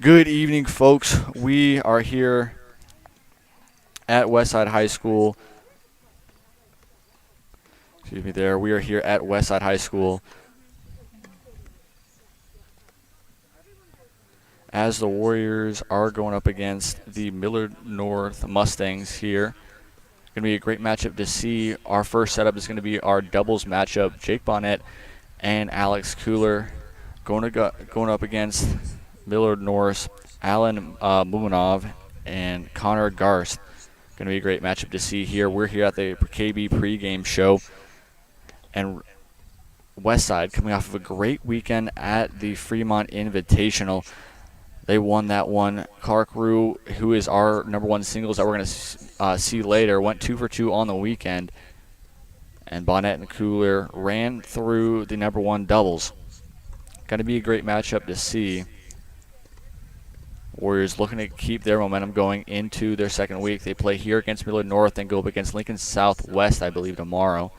Good evening, folks. We are here at Westside High School. Excuse me there. We are here at Westside High School as the Warriors are going up against the Millard North Mustangs here. Going to be a great matchup to see. Our first setup is going to be our doubles matchup. Jake Bonnet and Alex Cooler going up against Millard North, Alan Muminov, and Connor Garst. Going to be a great matchup to see here. We're here at the KB pregame show, and Westside coming off of a great weekend at the Fremont Invitational. They won that one. Clark Rue, who is our number one singles that we're going to see later, went 2 for 2 on the weekend. And Bonnet and Cooler ran through the number one doubles. Going to be a great matchup to see. Warriors looking to keep their momentum going into their second week. They play here against Millard North and go up against Lincoln Southwest, I believe, tomorrow.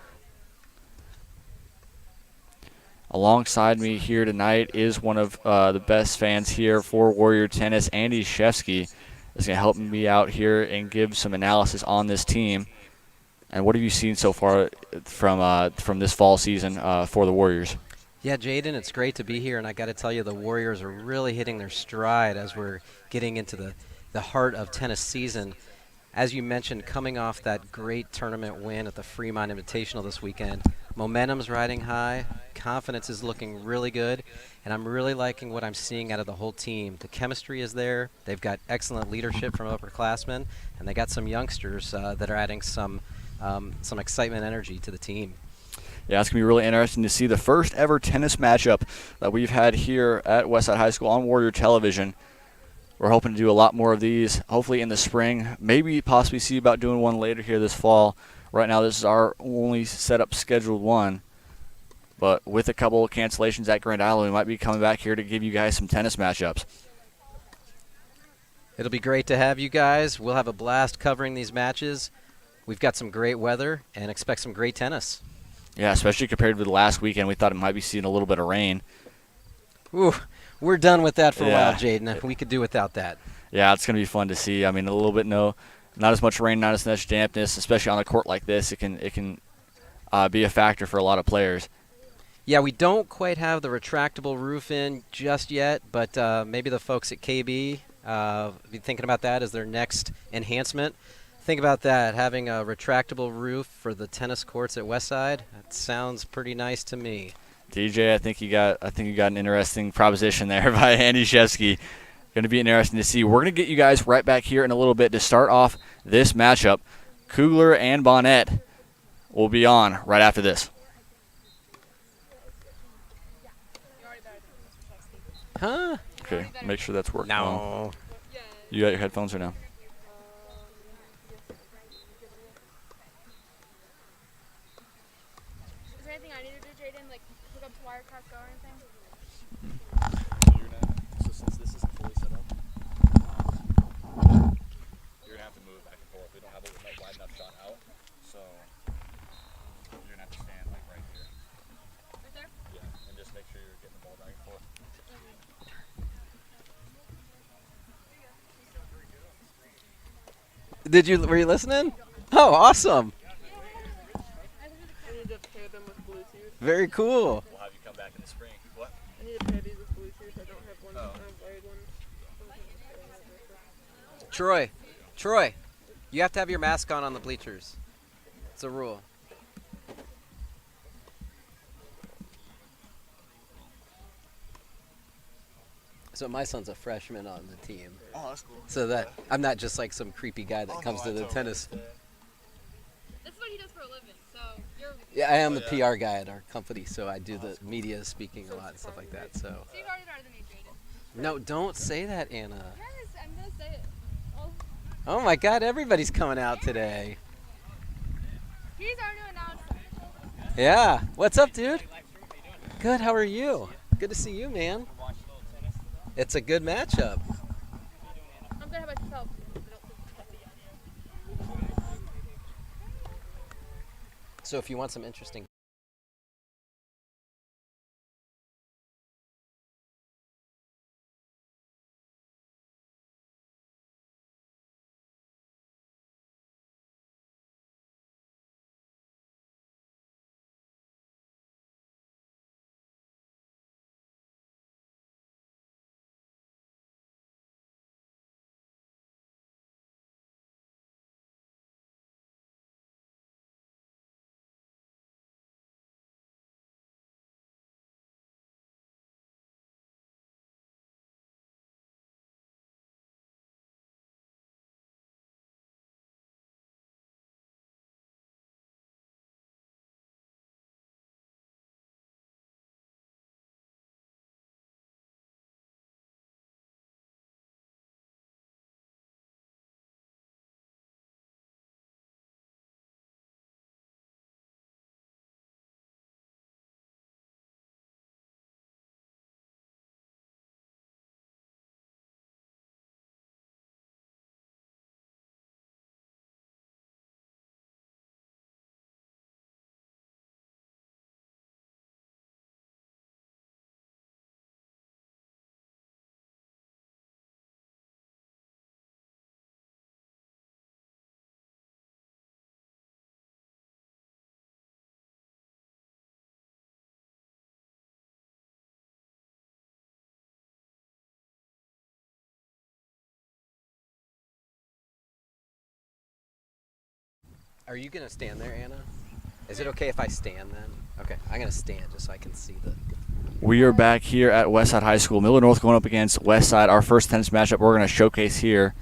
Alongside me here tonight is one of the best fans here for Warrior Tennis, Andy Shefsky, is going to help me out here and give some analysis on this team. And what have you seen so far from this fall season for the Warriors? Yeah, Jaden, it's great to be here, and I got to tell you, the Warriors are really hitting their stride as we're getting into the heart of tennis season. As you mentioned, coming off that great tournament win at the Fremont Invitational this weekend, momentum's riding high, confidence is looking really good, and I'm really liking what I'm seeing out of the whole team. The chemistry is there, they've got excellent leadership from upperclassmen, and they got some youngsters that are adding some excitement, energy to the team. Yeah, it's going to be really interesting to see the first ever tennis matchup that we've had here at Westside High School on Warrior Television. We're hoping to do a lot more of these, hopefully in the spring. Maybe possibly see about doing one later here this fall. Right now, this is our only set-up scheduled one. But with a couple of cancellations at Grand Island, we might be coming back here to give you guys some tennis matchups. It'll be great to have you guys. We'll have a blast covering these matches. We've got some great weather and expect some great tennis. Yeah, especially compared with last weekend. We thought it might be seeing a little bit of rain. Ooh, we're done with that for a while, Jaden. We could do without that. Yeah, it's going to be fun to see. I mean, a little bit not as much rain, not as much dampness, especially on a court like this. It can be a factor for a lot of players. Yeah, we don't quite have the retractable roof in just yet, but maybe the folks at KB be thinking about that as their next enhancement. Think about that, having a retractable roof for the tennis courts at Westside. That sounds pretty nice to me. DJ, I think you got an interesting proposition there by Andy Shefsky. Going to be interesting to see. We're going to get you guys right back here in a little bit to start off this matchup. Kugler and Bonnet will be on right after this. Huh? Okay, make sure that's working. No. You got your headphones or no? Is there anything I need to do, Jaden? Like hook up to Wirecast Go or anything? So since this isn't fully set up, you're gonna have to move it back and forth. We don't have a wide enough shot out, so you're gonna have to stand like right here. Right there? Yeah, and just make sure you're getting the ball back and forth. Were you listening? Oh, awesome. I need to pair them with Bluetooth. Very cool. We'll have you come back in the spring. What? I need to pair these with Bluetooth. I don't have one. Oh. I have wired one. Troy, you have to have your mask on the bleachers. It's a rule. So my son's a freshman on the team. Oh, that's cool. So that I'm not just like some creepy guy that comes to the tennis. That's what he does for a living. So you're. Yeah, I am the PR guy at our company, so I do the media speaking a lot and stuff like that. So. So you're already better than me, Jaden. No, don't say that, Anna. Yes, I'm gonna say it. Oh, Oh my God, everybody's coming out today. he's our new announcer. Yeah. What's up, dude? Good. How are you? Good to see you, man. It's a good matchup. I'm good. How about yourself? So if you want some interesting Are you going to stand there, Anna? Is it okay if I stand then? Okay, I'm going to stand just so I can see the... We are back here at Westside High School. Millard North going up against Westside. Our first tennis matchup we're going to showcase here.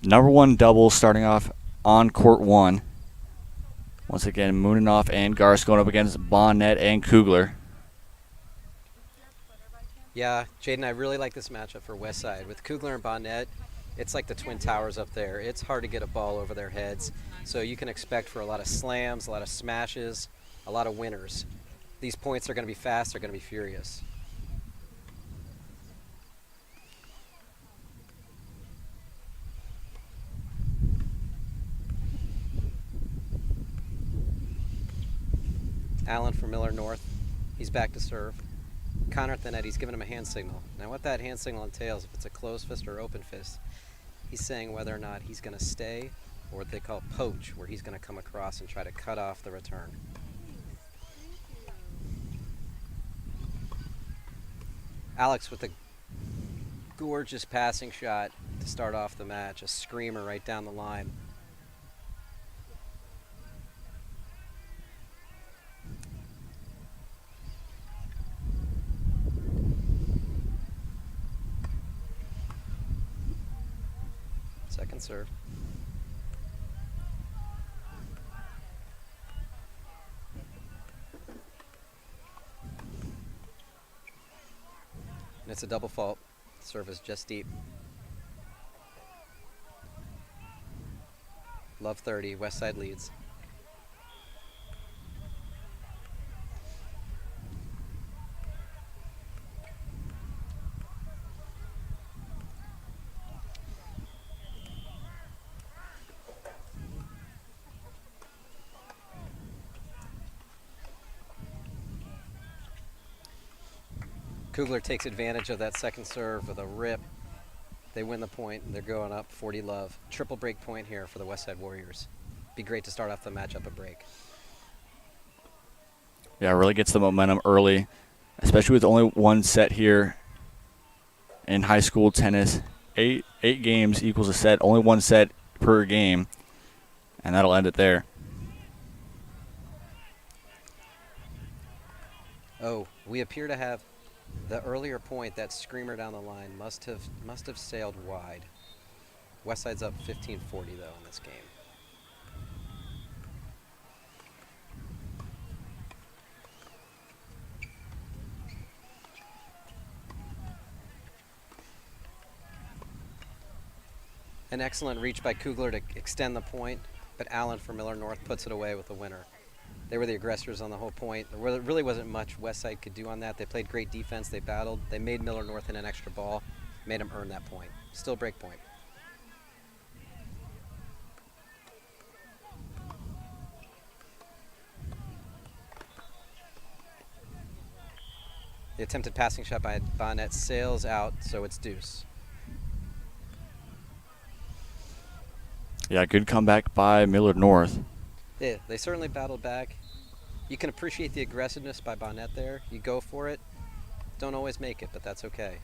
Number 1 doubles starting off on court 1. Once again, Mooninoff and Garst going up against Bonnet and Kugler. Yeah, Jaden, I really like this matchup for Westside. With Kugler and Bonnet, it's like the Twin Towers up there. It's hard to get a ball over their heads, so you can expect for a lot of slams, a lot of smashes, a lot of winners. These points are going to be fast, they're going to be furious. Allen for Millard North. He's back to serve. Connor Thanetti's giving him a hand signal. Now what that hand signal entails, if it's a closed fist or open fist, he's saying whether or not he's going to stay or what they call poach, where he's going to come across and try to cut off the return. Alex with a gorgeous passing shot to start off the match, a screamer right down the line. Second serve. And it's a double fault. Serve is just deep. Love 30, Westside leads. Kugler takes advantage of that second serve with a rip. They win the point, and they're going up 40-love. Triple break point here for the Westside Warriors. Be great to start off the match up a break. Yeah, really gets the momentum early, especially with only one set here in high school tennis. Eight games equals a set, only one set per game, and that'll end it there. Oh, we appear to have the earlier point, that screamer down the line must have sailed wide. Westside's up 15-40 though in this game. An excellent reach by Kugler to extend the point, but Allen for Millard North puts it away with the winner. They were the aggressors on the whole point. There really wasn't much Westside could do on that. They played great defense. They battled. They made Millard North in an extra ball, made them earn that point. Still break point. The attempted passing shot by Bonnet sails out, so it's deuce. Yeah, good comeback by Millard North. Yeah, they certainly battled back. You can appreciate the aggressiveness by Bonnet there. You go for it. Don't always make it, but that's okay.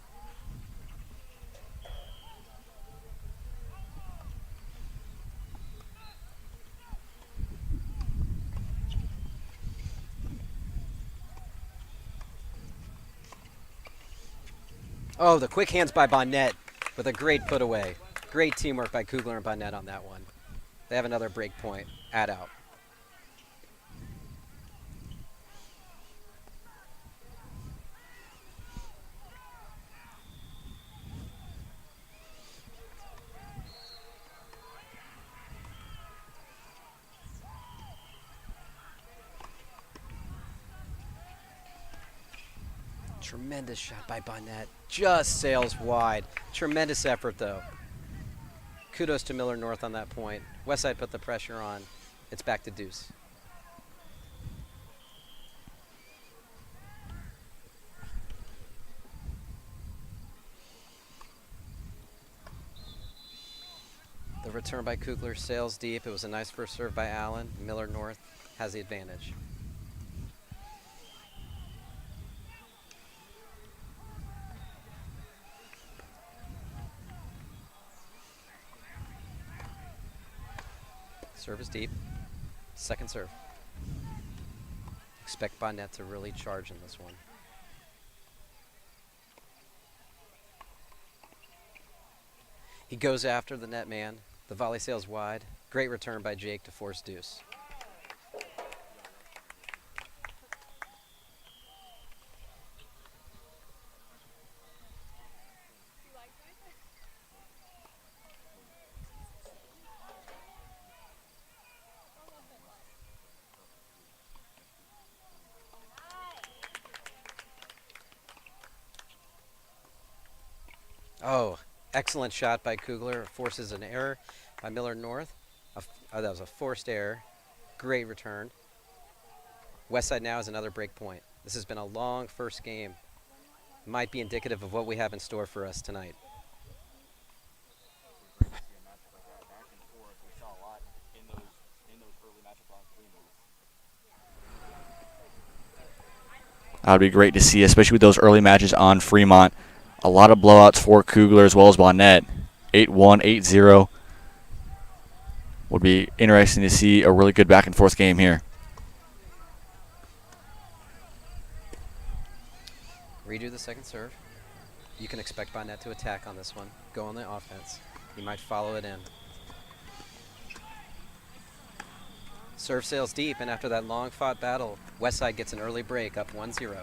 Oh, the quick hands by Bonnet with a great put away. Great teamwork by Kugler and Bonnet on that one. They have another break point. Add out. Tremendous shot by Bonnet. Just sails wide. Tremendous effort, though. Kudos to Millard North on that point. Westside put the pressure on. It's back to deuce. The return by Kugler sails deep. It was a nice first serve by Allen. Millard North has the advantage. Serve is deep. Second serve. Expect Bonnet to really charge in this one. He goes after the net man. The volley sails wide. Great return by Jake to force deuce. Oh, excellent shot by Kugler. Forces an error by Millard North. That was a forced error. Great return. Westside now has another break point. This has been a long first game. Might be indicative of what we have in store for us tonight. That would be great to see, especially with those early matches on Fremont. A lot of blowouts for Kugler as well as Bonnet. 8-1, 8-0. Would be interesting to see a really good back and forth game here. Redo the second serve. You can expect Bonnet to attack on this one. Go on the offense. He might follow it in. Serve sails deep, and after that long-fought battle, Westside gets an early break, up 1-0.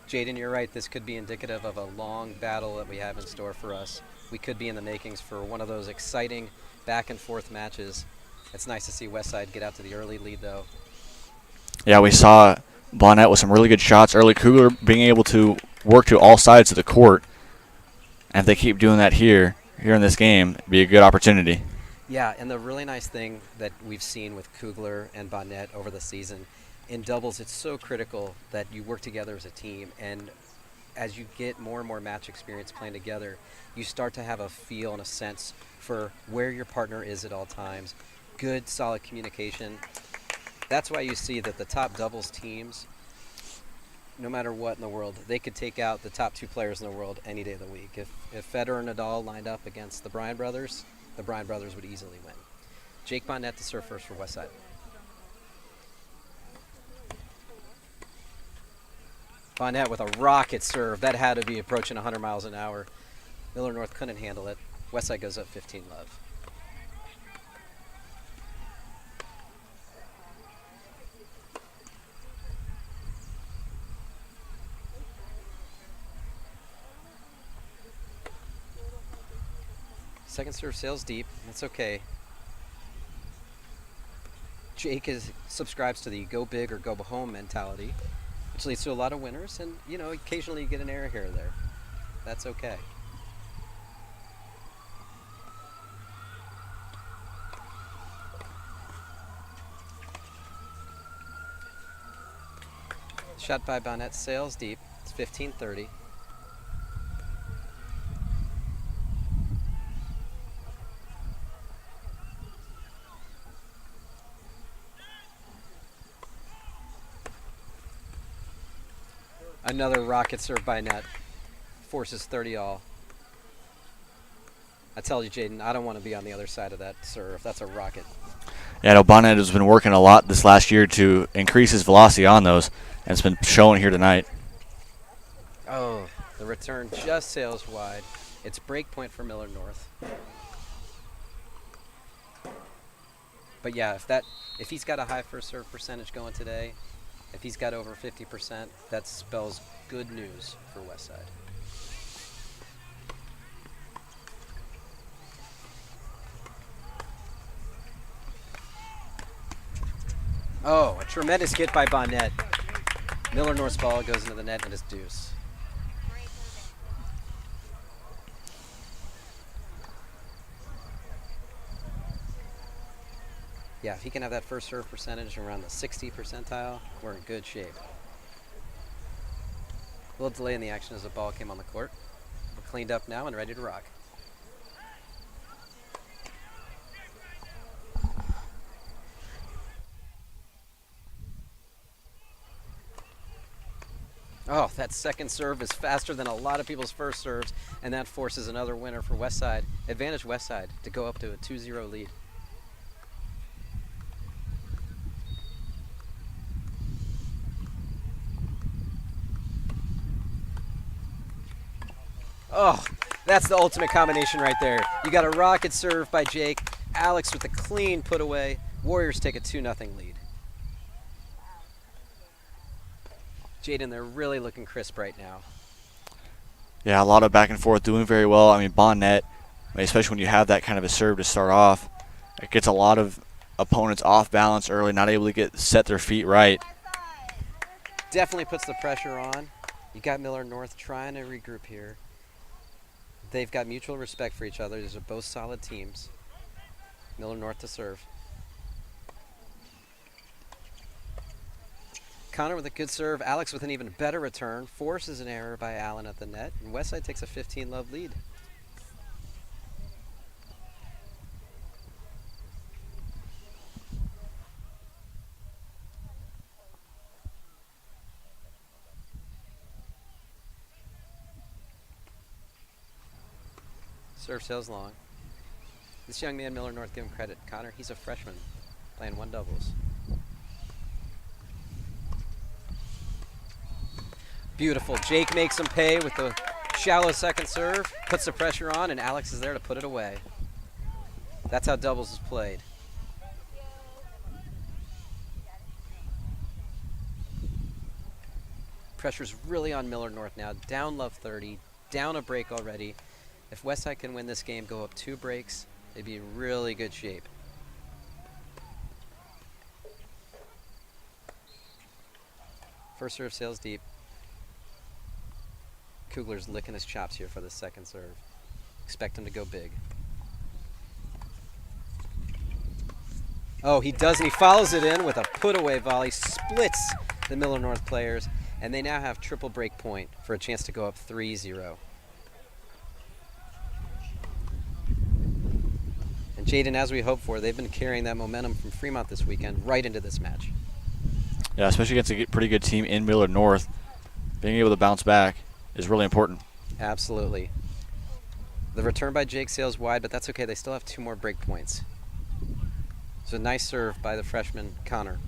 Jaden, you're right. This could be indicative of a long battle that we have in store for us. We could be in the makings for one of those exciting back-and-forth matches. It's nice to see Westside get out to the early lead, though. Yeah, we saw Bonnet with some really good shots early. Kugler being able to work to all sides of the court. And if they keep doing that here in this game, it'd be a good opportunity. Yeah, and the really nice thing that we've seen with Kugler and Bonnet over the season, in doubles, it's so critical that you work together as a team. And as you get more and more match experience playing together, you start to have a feel and a sense for where your partner is at all times. Good, solid communication. That's why you see that the top doubles teams, no matter what in the world, they could take out the top two players in the world any day of the week. If Federer and Nadal lined up against the Bryan brothers would easily win. Jake Bonnet to serve first for Westside. Bonnet with a rocket serve. That had to be approaching 100 miles an hour. Millard North couldn't handle it. Westside goes up 15-love. Second serve sails deep. That's okay. Jake subscribes to the go big or go home mentality, which leads to a lot of winners. And, occasionally you get an error here or there. That's okay. Shot by Bonnet sails deep. It's 15-30. Another rocket serve by net. Forces 30-all. I tell you, Jaden, I don't want to be on the other side of that serve. That's a rocket. Yeah, no, Bonnet has been working a lot this last year to increase his velocity on those, and it's been showing here tonight. Oh, the return just sails wide. It's break point for Millard North. But yeah, if he's got a high first serve percentage going today, if he's got over 50%, that spells good news for Westside. Oh, a tremendous hit by Bonnet. Millard North's ball goes into the net and it's deuce. Yeah, if he can have that first serve percentage around the 60 percentile, we're in good shape. A little delay in the action as the ball came on the court. We're cleaned up now and ready to rock. Oh, that second serve is faster than a lot of people's first serves, and that forces another winner for Westside. Advantage Westside to go up to a 2-0 lead. Oh, that's the ultimate combination right there. You got a rocket serve by Jake. Alex with a clean put away. Warriors take a 2-0 lead. Jaden, they're really looking crisp right now. Yeah, a lot of back and forth, doing very well. I mean, Bonnet, especially when you have that kind of a serve to start off, it gets a lot of opponents off balance early, not able to set their feet right. Definitely puts the pressure on. You got Millard North trying to regroup here. They've got mutual respect for each other. These are both solid teams. Millard North to serve. Connor with a good serve. Alex with an even better return. Forces an error by Allen at the net. And Westside takes a 15-love lead. Serve sails long. This young man, Millard North, give him credit. Connor, he's a freshman, playing one doubles. Beautiful. Jake makes him pay with the shallow second serve, puts the pressure on, and Alex is there to put it away. That's how doubles is played. Pressure's really on Millard North now. Down love 30, down a break already. If Westside can win this game, go up 2 breaks, they'd be in really good shape. First serve sails deep. Kugler's licking his chops here for the second serve. Expect him to go big. Oh, he does, and he follows it in with a put-away volley. Splits the Millard North players, and they now have triple break point for a chance to go up 3-0. And Jaden, as we hoped for, they've been carrying that momentum from Fremont this weekend right into this match. Yeah, especially against a pretty good team in Millard North. Being able to bounce back is really important. Absolutely. The return by Jake sails wide, but that's okay. They still have 2 more break points. It's a nice serve by the freshman, Connor.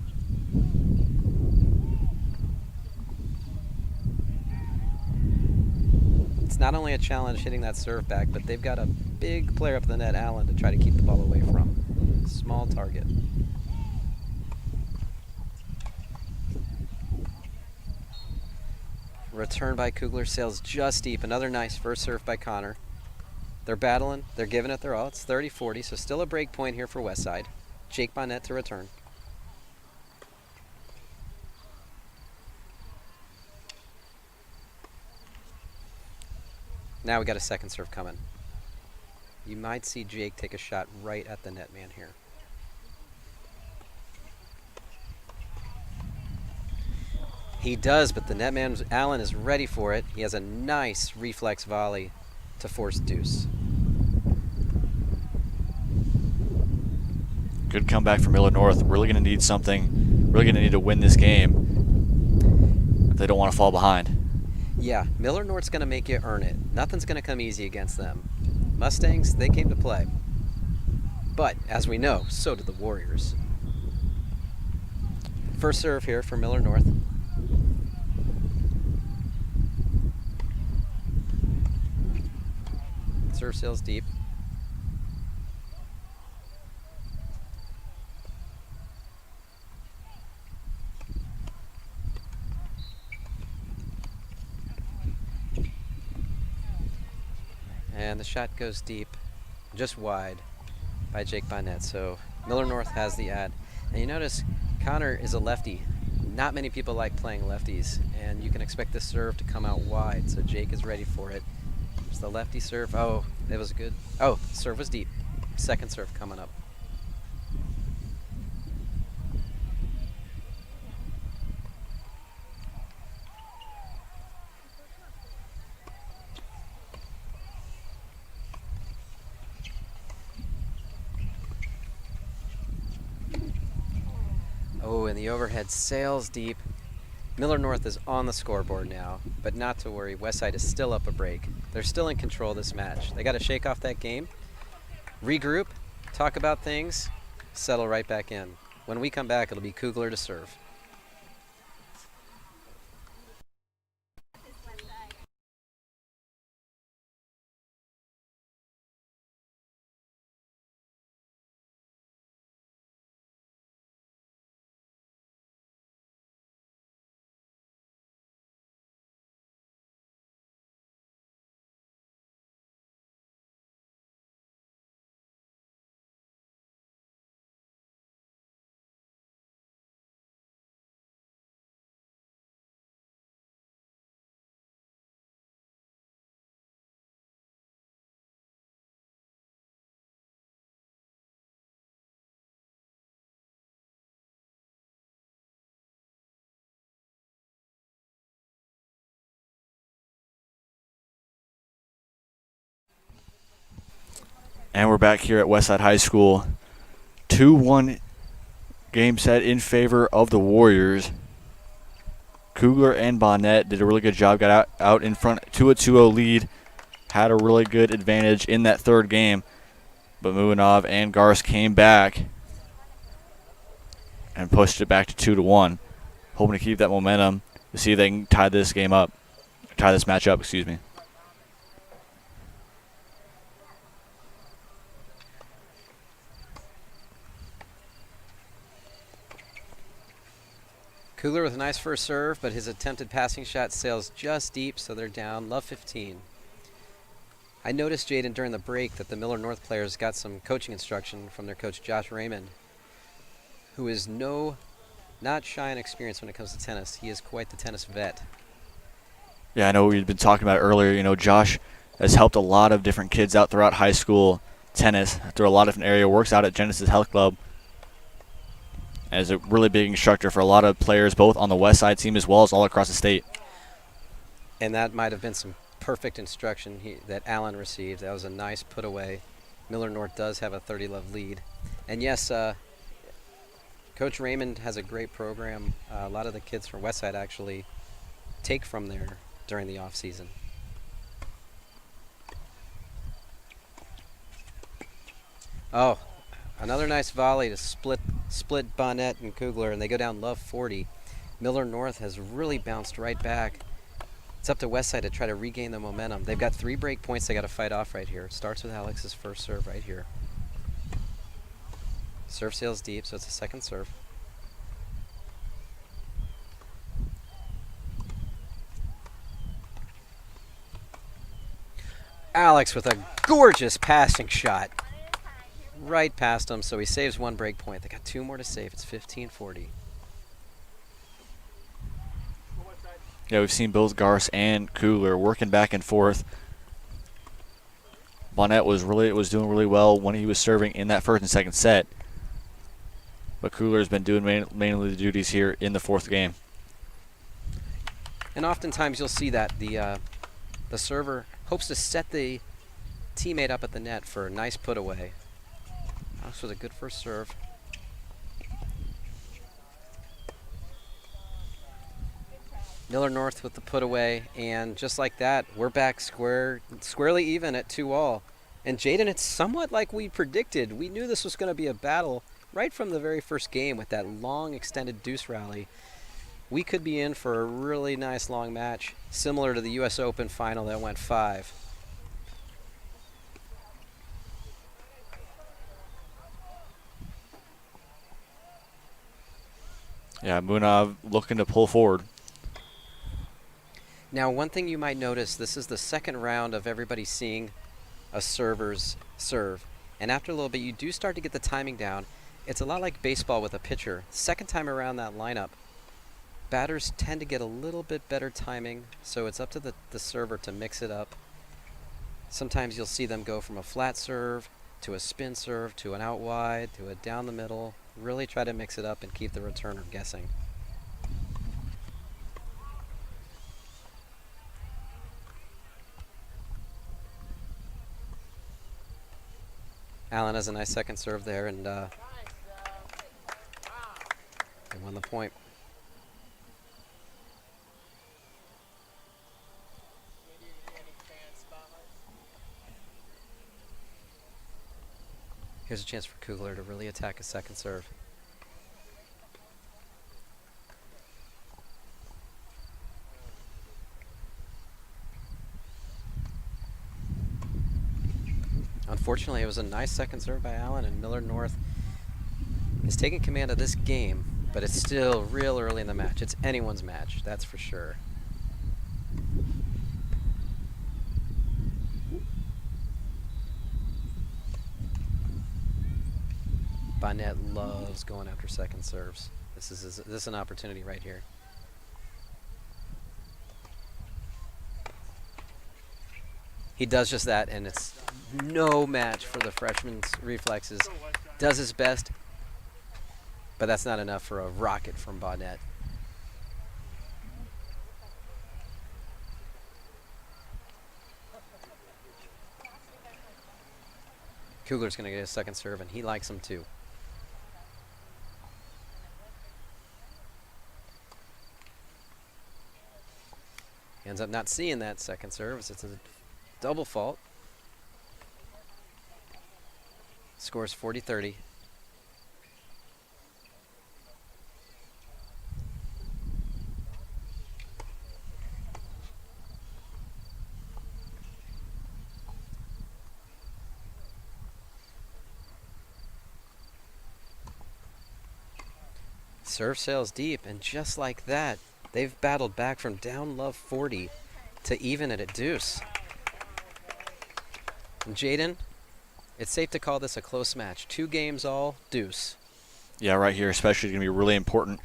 It's not only a challenge hitting that serve back, but they've got a big player up the net, Allen, to try to keep the ball away from. Small target. Return by Kugler, sails just deep. Another nice first serve by Connor. They're battling. They're giving it their all. It's 30-40, so still a break point here for Westside. Jake Bonnet to return. Now we got a second serve coming. You might see Jake take a shot right at the net man here. He does, but the netman, Allen, is ready for it. He has a nice reflex volley to force deuce. Good comeback from Millard North. Really going to need something. Really going to need to win this game if they don't want to fall behind. Yeah, Millard North's going to make you earn it. Nothing's going to come easy against them. Mustangs, they came to play. But, as we know, so did the Warriors. First serve here for Millard North. Serve sails deep. And the shot goes deep, just wide by Jake Bonnet. So Millard North has the ad. And you notice Connor is a lefty. Not many people like playing lefties, and you can expect this serve to come out wide. So Jake is ready for it. It's the lefty serve. Oh, that was good. Oh, serve was deep. Second serve coming up. Oh, and the overhead sails deep. Millard North is on the scoreboard now, but not to worry. Westside is still up a break. They're still in control of this match. They got to shake off that game, regroup, talk about things, settle right back in. When we come back, it'll be Kugler to serve. And we're back here at Westside High School. 2-1 game set in favor of the Warriors. Kugler and Bonnet did a really good job, got out in front to a 2-0 lead, had a really good advantage in that third game. But Muinov and Garst came back and pushed it back to 2-1, hoping to keep that momentum to see if they can tie this match up, excuse me. Kugler with a nice first serve, but his attempted passing shot sails just deep, so they're down. Love 15. I noticed, Jaden, during the break that the Millard North players got some coaching instruction from their coach, Josh Raymond, who is not shy in experience when it comes to tennis. He is quite the tennis vet. Yeah, I know we've been talking about it earlier. You know, Josh has helped a lot of different kids out throughout high school tennis through a lot of different areas, works out at Genesis Health Club as a really big instructor for a lot of players, both on the Westside team as well as all across the state. And that might have been some perfect instruction that Allen received. That was a nice put away. Millard North does have a 30-love lead. And yes, Coach Raymond has a great program. A lot of the kids from Westside actually take from there during the off season. Oh, another nice volley to split Bonnet and Kugler, and they go down love 40. Millard North has really bounced right back. It's up to Westside to try to regain the momentum. They've got 3 break points they got to fight off right here. Starts with Alex's first serve right here. Serve sails deep, so it's a second serve. Alex with a gorgeous passing shot. Right past him, so he saves 1 break point. They got 2 more to save. It's 15-40. Yeah, we've seen both Garst and Kugler working back and forth. Bonnet was doing really well when he was serving in that first and second set. But Kugler's been doing mainly the duties here in the fourth game. And oftentimes you'll see that the server hopes to set the teammate up at the net for a nice put away. This was a good first serve. Millard North with the put away, and just like that, we're back squarely even at 2-all. And Jaden, it's somewhat like we predicted. We knew this was going to be a battle right from the very first game with that long extended deuce rally. We could be in for a really nice long match, similar to the U.S. Open final that went 5. Yeah, Muinov looking to pull forward. Now, one thing you might notice, this is the second round of everybody seeing a server's serve. And after a little bit, you do start to get the timing down. It's a lot like baseball with a pitcher. Second time around that lineup, batters tend to get a little bit better timing, so it's up to the server to mix it up. Sometimes you'll see them go from a flat serve to a spin serve to an out wide to a down the middle. Really try to mix it up and keep the returner guessing. Allen has a nice second serve there, and they won the point. Here's a chance for Kugler to really attack a second serve. Unfortunately, it was a nice second serve by Allen, and Millard North is taking command of this game, but it's still real early in the match. It's anyone's match, that's for sure. Bonnet loves going after second serves. This is an opportunity right here. He does just that, and it's no match for the freshman's reflexes. Does his best, but that's not enough for a rocket from Bonnet. Kugler's going to get a second serve, and he likes him too. He ends up not seeing that second serve. It's a double fault. Scores 40-30. Serve sails deep, and just like that, they've battled back from down love 40 to even it at deuce. And Jaden, it's safe to call this a close match. 2 games all, deuce. Yeah, right here especially is going to be really important.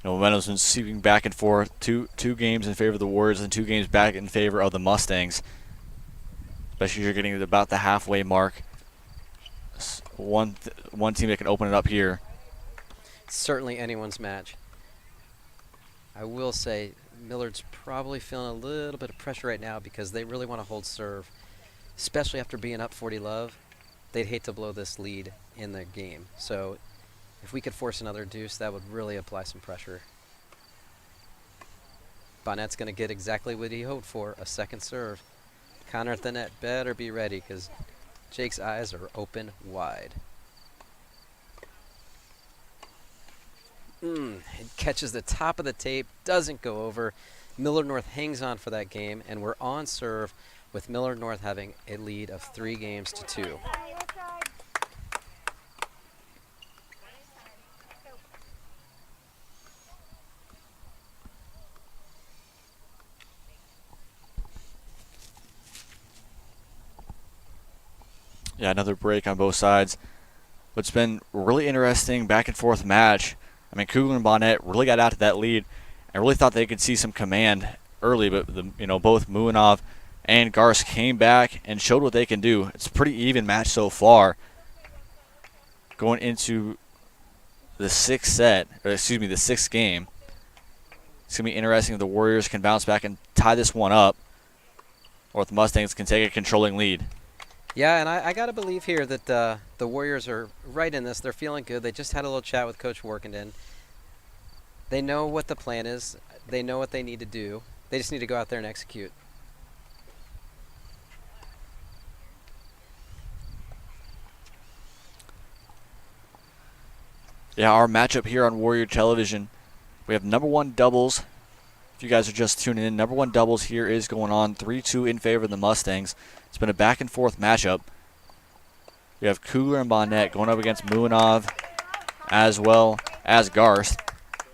You know, momentum's been sweeping back and forth. Two games in favor of the Warriors and 2 games back in favor of the Mustangs. Especially if you're getting to about the halfway mark. One team that can open it up here. Certainly anyone's match. I will say Millard's probably feeling a little bit of pressure right now because they really want to hold serve, especially after being up 40 love. They'd hate to blow this lead in the game. So if we could force another deuce, that would really apply some pressure. Bonnet's going to get exactly what he hoped for, a second serve. Connor at the net better be ready because Jake's eyes are open wide. It catches the top of the tape, doesn't go over. Millard North hangs on for that game, and we're on serve with Millard North having a lead of 3 games to 2. Yeah, another break on both sides. But it's been a really interesting back and forth match. I mean, Kugler and Bonnet really got out to that lead and really thought they could see some command early, but both Muinov and Garst came back and showed what they can do. It's a pretty even match so far. Going into the 6th game. It's going to be interesting if the Warriors can bounce back and tie this one up, or if the Mustangs can take a controlling lead. Yeah, and I got to believe here that the Warriors are right in this. They're feeling good. They just had a little chat with Coach Workenden. They know what the plan is. They know what they need to do. They just need to go out there and execute. Yeah, our matchup here on Warrior Television, we have number 1 doubles. If you guys are just tuning in, number 1 doubles here is going on 3-2 in favor of the Mustangs. It's been a back and forth matchup. We have Kugler and Bonnet going up against Muinov as well as Garst.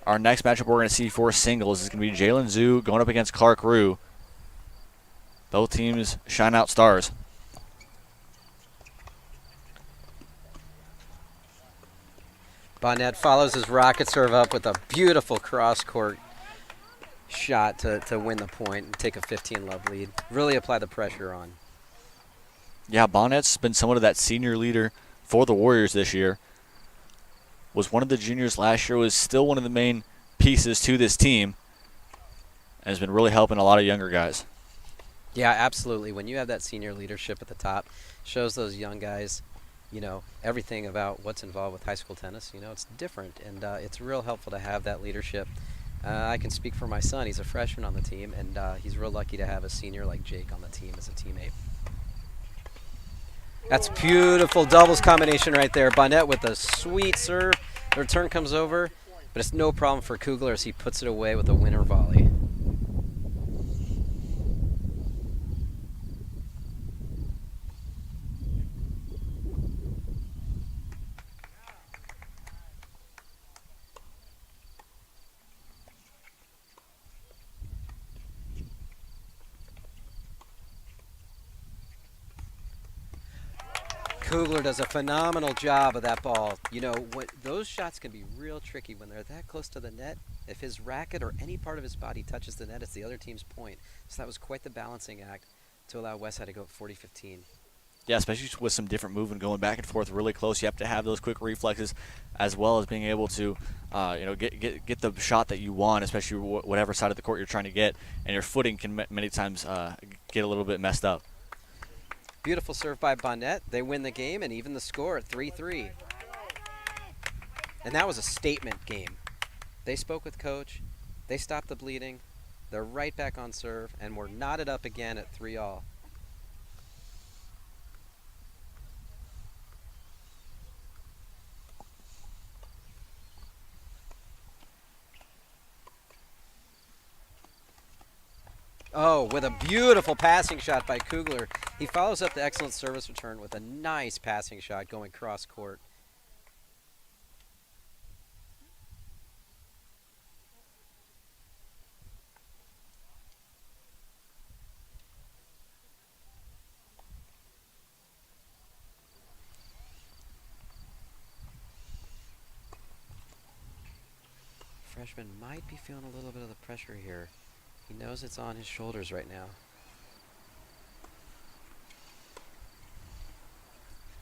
Our next matchup we're going to see for singles is going to be Jalen Zhu going up against Clark Rue. Both teams shine out stars. Bonnet follows his rocket serve up with a beautiful cross-court shot to win the point and take a 15-love lead. Really apply the pressure on. Yeah, Bonnet's been somewhat of that senior leader for the Warriors this year. Was one of the juniors last year, was still one of the main pieces to this team, and has been really helping a lot of younger guys. Yeah, absolutely. When you have that senior leadership at the top, shows those young guys, everything about what's involved with high school tennis. It's different, and it's real helpful to have that leadership. I can speak for my son. He's a freshman on the team, and he's real lucky to have a senior like Jake on the team as a teammate. That's beautiful doubles combination right there. Bonnet with a sweet serve. The return comes over, but it's no problem for Kugler as he puts it away with a winner volley. Kugler does a phenomenal job of that ball. You know, those shots can be real tricky when they're that close to the net. If his racket or any part of his body touches the net, it's the other team's point. So that was quite the balancing act to allow Westside to go 40-15. Yeah, especially with some different movement going back and forth really close. You have to have those quick reflexes as well as being able to get the shot that you want, especially whatever side of the court you're trying to get. And your footing can many times get a little bit messed up. Beautiful serve by Bonnet. They win the game and even the score at 3-3. And that was a statement game. They spoke with coach. They stopped the bleeding. They're right back on serve, and we're knotted up again at 3-all. Oh, with a beautiful passing shot by Kugler. He follows up the excellent service return with a nice passing shot going cross court. Freshman might be feeling a little bit of the pressure here. He knows it's on his shoulders right now.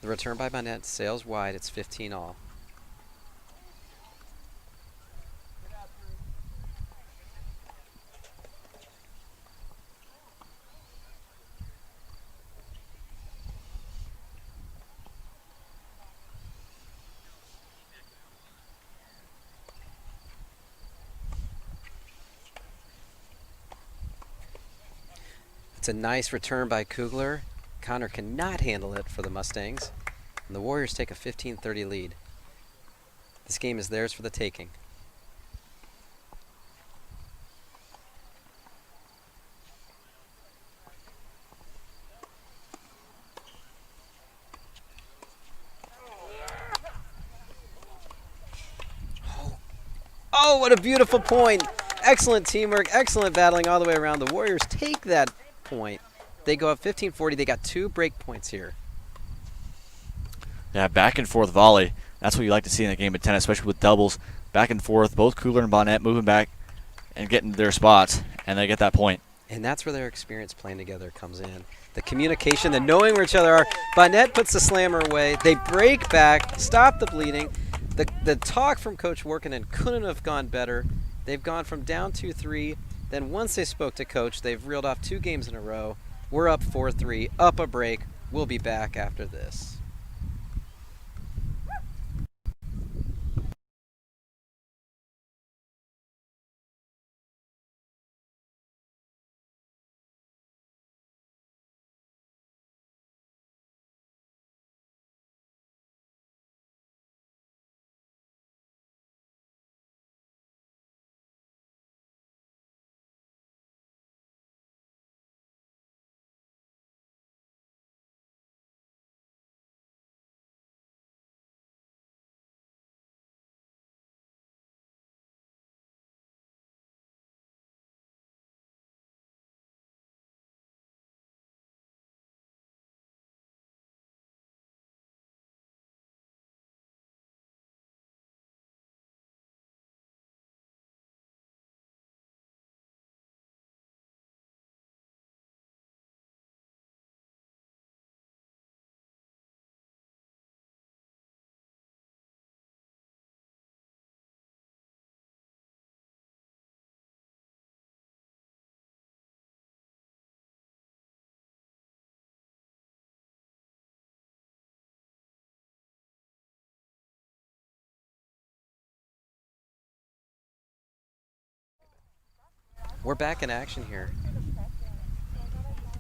The return by Bonnet sails wide. It's 15-all. It's a nice return by Kugler. Connor cannot handle it for the Mustangs. And the Warriors take a 15-30 lead. This game is theirs for the taking. Oh, what a beautiful point. Excellent teamwork, excellent battling all the way around. The Warriors take that point. They go up 15-40. They got 2 break points here. Yeah, back and forth volley. That's what you like to see in a game of tennis, especially with doubles. Back and forth, both Kugler and Bonnet moving back and getting their spots, and they get that point. And that's where their experience playing together comes in. The communication, the knowing where each other are. Bonnet puts the slammer away. They break back, stop the bleeding. The talk from Coach Workinen couldn't have gone better. They've gone from down 2-3. Then once they spoke to Coach, they've reeled off 2 games in a row. We're up 4-3, up a break. We'll be back after this. We're back in action here.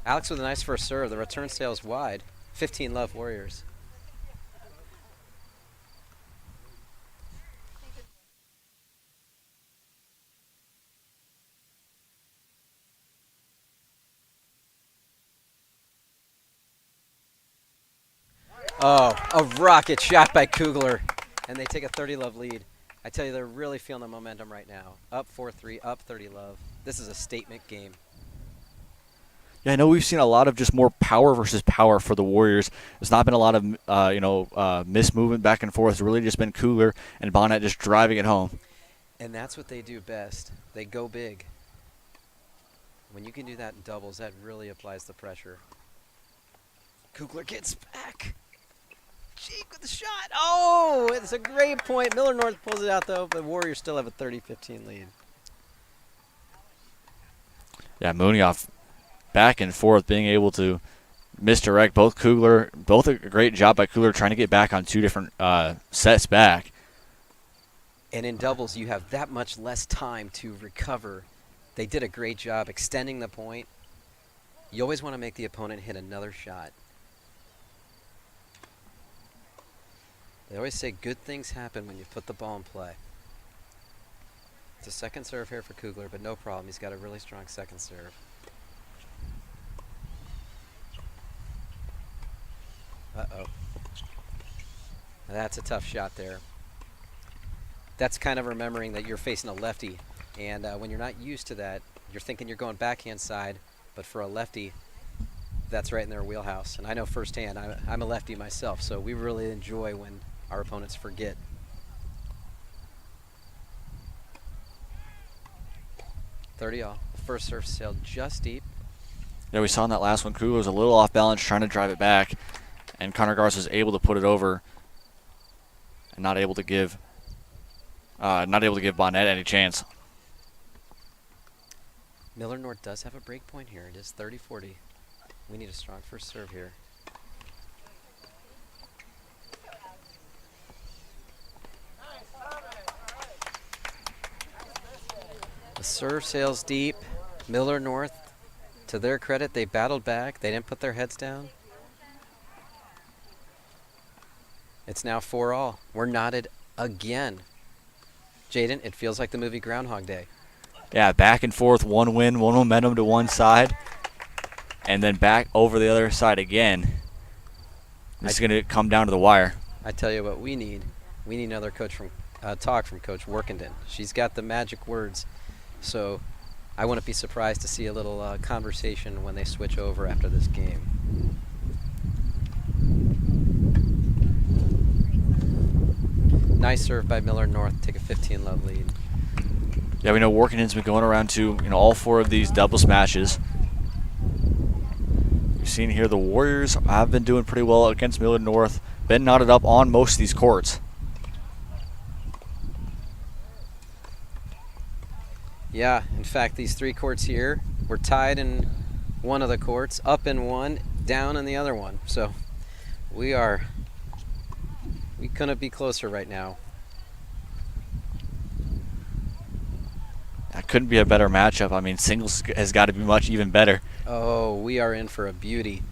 Alex with a nice first serve. The return sails wide. 15 love Warriors. Oh, a rocket shot by Kugler. And they take a 30 love lead. I tell you, they're really feeling the momentum right now. Up 4-3, up 30 love. This is a statement game. Yeah, I know we've seen a lot of just more power versus power for the Warriors. There's not been a lot of, missed movement back and forth. It's really just been Kugler and Bonnet just driving it home. And that's what they do best. They go big. When you can do that in doubles, that really applies the pressure. Kugler gets back. Cheek with the shot. Oh, it's a great point. Millard North pulls it out, though, but Warriors still have a 30-15 lead. Yeah, Munoz back and forth, being able to misdirect both Kugler. Both a great job by Kugler trying to get back on two different sets back. And in doubles, you have that much less time to recover. They did a great job extending the point. You always want to make the opponent hit another shot. They always say good things happen when you put the ball in play. It's a second serve here for Kugler, but no problem. He's got a really strong second serve. Uh-oh. That's a tough shot there. That's kind of remembering that you're facing a lefty. And when you're not used to that, you're thinking you're going backhand side. But for a lefty, that's right in their wheelhouse. And I know firsthand, I'm a lefty myself, so we really enjoy when our opponents forget. .30 all. The first serve sailed just deep. Yeah, we saw in that last one, Kugler was a little off balance trying to drive it back, and Connor Garza was able to put it over and not able to give Bonnet any chance. Millard North does have a break point here. It is 30-40. We need a strong first serve here. The serve sails deep. Millard North, to their credit, they battled back. They didn't put their heads down. It's now 4-all. We're knotted again. Jaden, it feels like the movie Groundhog Day. Yeah, back and forth, one win, one momentum to one side, and then back over the other side again. This is going to come down to the wire. I tell you what we need. We need another coach from talk from Coach Workenden. She's got the magic words. So I wouldn't be surprised to see a little conversation when they switch over after this game. Nice serve by Millard North, take a 15-love lead. Yeah, we know Workington's been going around to all four of these doubles matches. You've seen here the Warriors have been doing pretty well against Millard North, been knotted up on most of these courts. Yeah, in fact, these three courts here, we're tied in one of the courts, up in one, down in the other one. So we couldn't be closer right now. That couldn't be a better matchup. I mean, singles has got to be much even better. Oh, we are in for a beauty.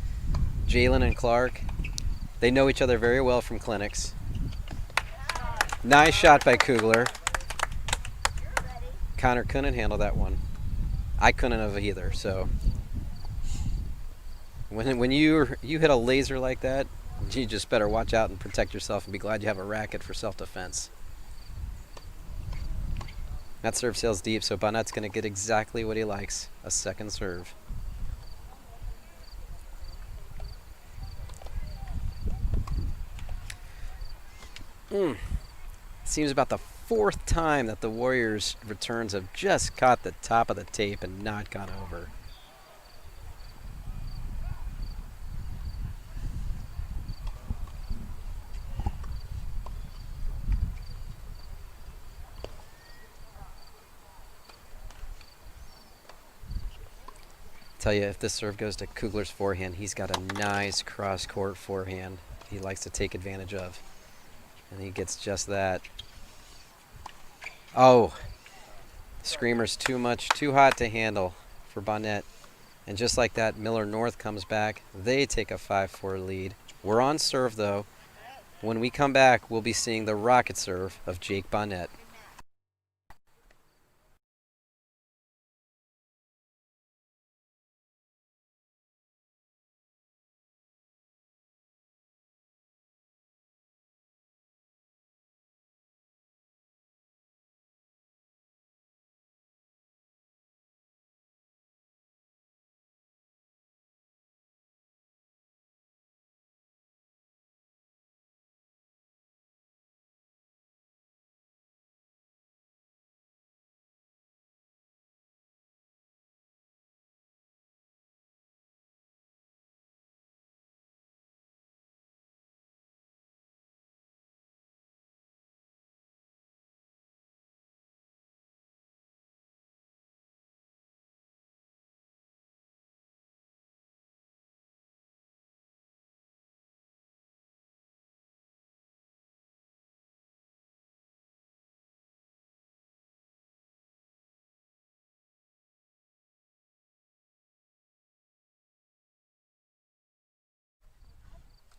Jalen and Clark, they know each other very well from clinics. Nice shot by Kugler. Connor couldn't handle that one. I couldn't have either, so. When you hit a laser like that, you just better watch out and protect yourself and be glad you have a racket for self-defense. That serve sails deep, so Bonnet's going to get exactly what he likes, a second serve. Seems about the fourth time that the Warriors' returns have just caught the top of the tape and not gone over. Tell you, if this serve goes to Kugler's forehand, he's got a nice cross-court forehand he likes to take advantage of. And he gets just that. Oh, Screamer's too hot to handle for Bonnet. And just like that, Millard North comes back. They take a 5-4 lead. We're on serve, though. When we come back, we'll be seeing the rocket serve of Jake Bonnet.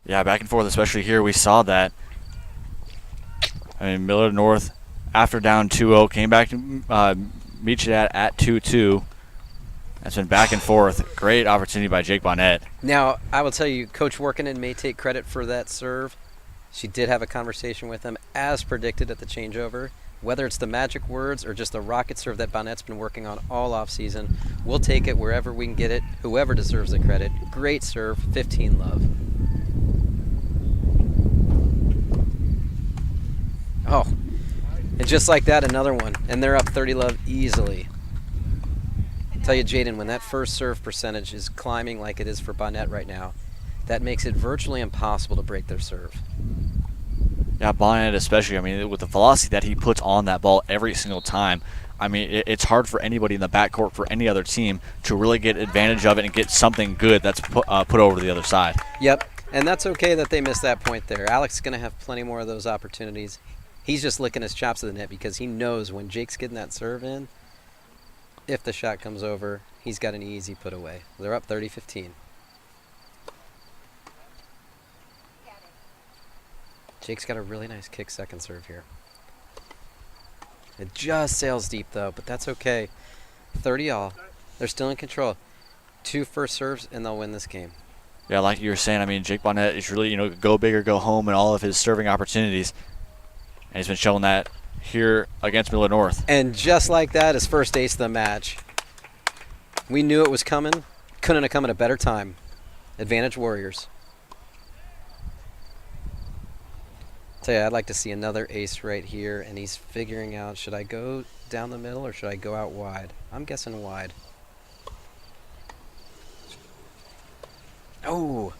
Yeah, back and forth, especially here. We saw that. I mean, Millard North, after down 2-0, came back to meet you at 2-2. That's been back and forth. Great opportunity by Jake Bonnet. Now, I will tell you, Coach Workinen may take credit for that serve. She did have a conversation with him, as predicted at the changeover. Whether it's the magic words or just the rocket serve that Bonnet's been working on all offseason, we'll take it wherever we can get it, whoever deserves the credit. Great serve, 15 love. Oh, and just like that, another one. And they're up 30 love easily. Tell you, Jaden, when that first serve percentage is climbing like it is for Bonnet right now, that makes it virtually impossible to break their serve. Yeah, Bonnet especially. I mean, with the velocity that he puts on that ball every single time, I mean, it's hard for anybody in the backcourt for any other team to really get advantage of it and get something good that's put over to the other side. Yep, and that's okay that they missed that point there. Alex is going to have plenty more of those opportunities. He's just licking his chops at the net because he knows when Jake's getting that serve in, if the shot comes over, he's got an easy put away. They're up 30-15. Jake's got a really nice kick second serve here. It just sails deep though, but that's okay. 30 all. They're still in control. 2 first serves and they'll win this game. Yeah, like you were saying, I mean, Jake Bonnet is really, go big or go home in all of his serving opportunities. And he's been showing that here against Millard North. And just like that, his first ace of the match. We knew it was coming. Couldn't have come at a better time. Advantage Warriors. Tell you, I'd like to see another ace right here, and he's figuring out, should I go down the middle or should I go out wide? I'm guessing wide. Oh,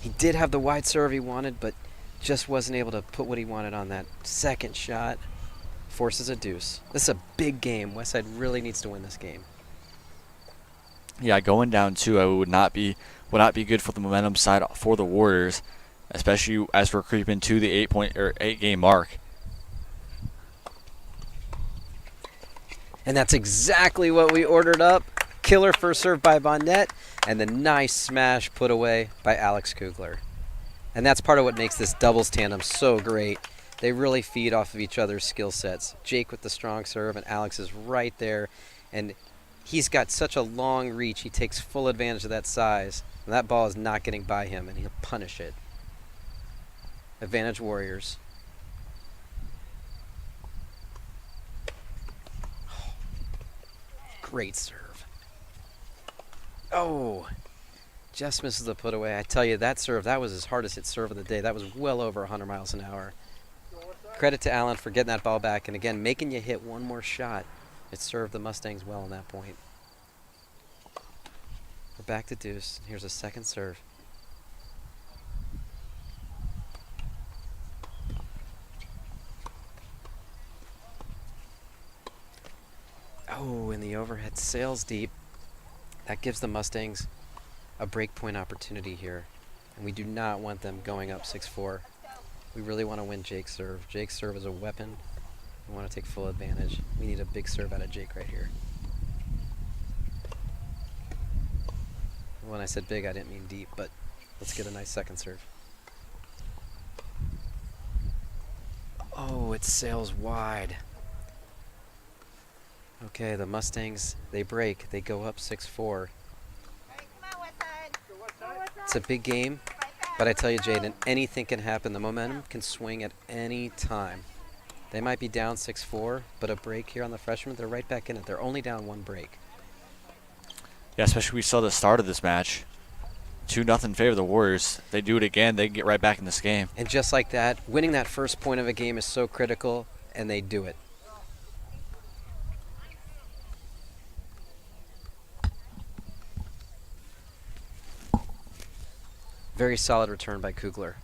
he did have the wide serve he wanted, but just wasn't able to put what he wanted on that second shot. Forces a deuce. This is a big game. Westside really needs to win this game. Yeah, going down 2 would not be good for the momentum side for the Warriors, especially as we're creeping to the 8 game mark. And that's exactly what we ordered up. Killer first serve by Bonnet, and the nice smash put away by Alex Kugler. And that's part of what makes this doubles tandem so great. They really feed off of each other's skill sets. Jake with the strong serve, and Alex is right there. And he's got such a long reach, he takes full advantage of that size. And that ball is not getting by him, and he'll punish it. Advantage Warriors. Great serve. Oh, just misses the put away. I tell you, that serve, that was his hardest hit serve of the day. That was well over 100 miles an hour. Credit to Allen for getting that ball back, and again, making you hit one more shot. It served the Mustangs well on that point. We're back to deuce. Here's a second serve. Oh, and the overhead sails deep. That gives the Mustangs a break point opportunity here. And we do not want them going up 6-4. We really want to win Jake's serve. Jake's serve is a weapon. We want to take full advantage. We need a big serve out of Jake right here. When I said big, I didn't mean deep, but let's get a nice second serve. Oh, it sails wide. Okay, the Mustangs, they break. They go up 6-4. It's a big game, but I tell you, Jaden, anything can happen. The momentum can swing at any time. They might be down 6-4, but a break here on the freshmen, they're right back in it. They're only down one break. Yeah, especially we saw the start of this match. 2-0 in favor of the Warriors. If they do it again, they can get right back in this game. And just like that, winning that first point of a game is so critical, and they do it. Very solid return by Kugler.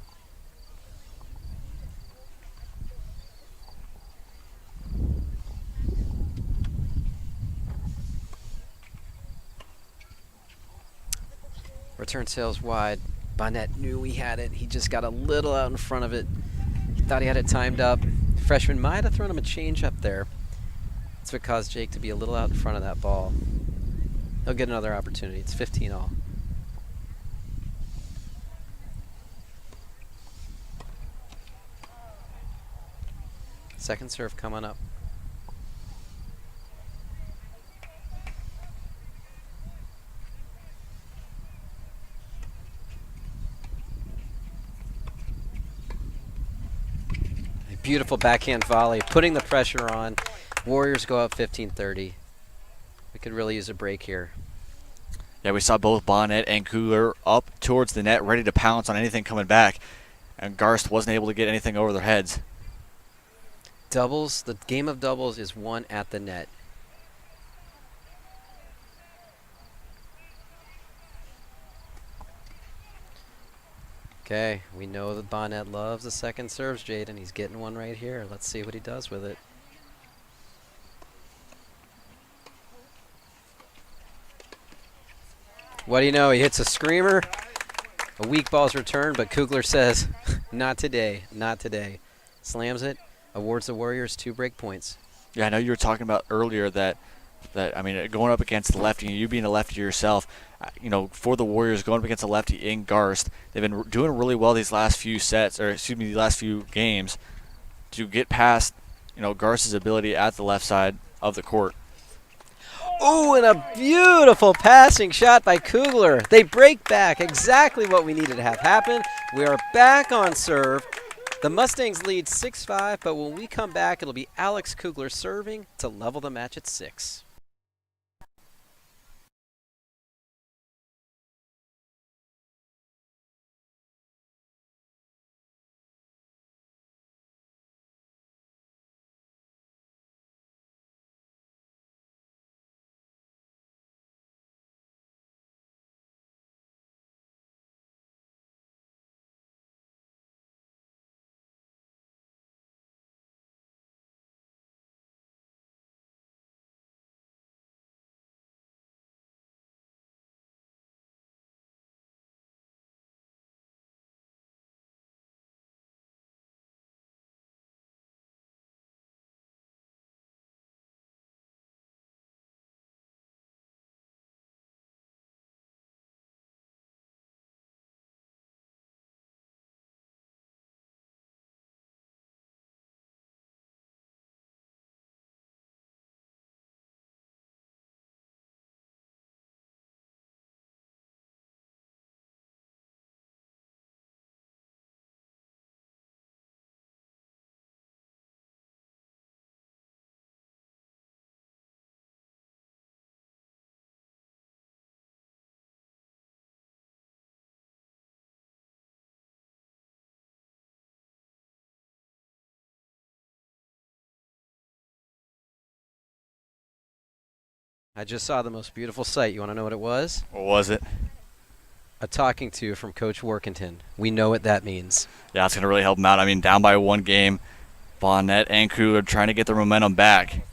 Return sails wide. Bonnet knew he had it. He just got a little out in front of it. He thought he had it timed up. Freshman might have thrown him a change up there. That's what caused Jake to be a little out in front of that ball. He'll get another opportunity. It's 15 all. Second serve coming up. A beautiful backhand volley, putting the pressure on. Warriors go up 15-30. We could really use a break here. Yeah, we saw both Bonnet and Kugler up towards the net, ready to pounce on anything coming back. And Garst wasn't able to get anything over their heads. Doubles, the game of doubles is won at the net. Okay, we know that Bonnet loves the second serves, Jaden. He's getting one right here. Let's see what he does with it. What do you know? He hits a screamer. A weak ball's returned, but Kugler says, not today, not today. Slams it, awards the Warriors 2 break points. Yeah, I know you were talking about earlier that I mean, going up against the lefty, you being a lefty yourself, you know, for the Warriors going up against a lefty in Garst, they've been doing really well these last few sets, or excuse me, these last few games, to get past, you know, Garst's ability at the left side of the court. Oh, and a beautiful passing shot by Kugler. They break back, exactly what we needed to have happen. We are back on serve. The Mustangs lead 6-5, but when we come back, it'll be Alex Kugler serving to level the match at 6. I just saw the most beautiful sight. You want to know what it was? What was it? A talking to from Coach Workington. We know what that means. Yeah, it's going to really help them out. I mean, down by one game, Bonnet and Kugler trying to get their momentum back.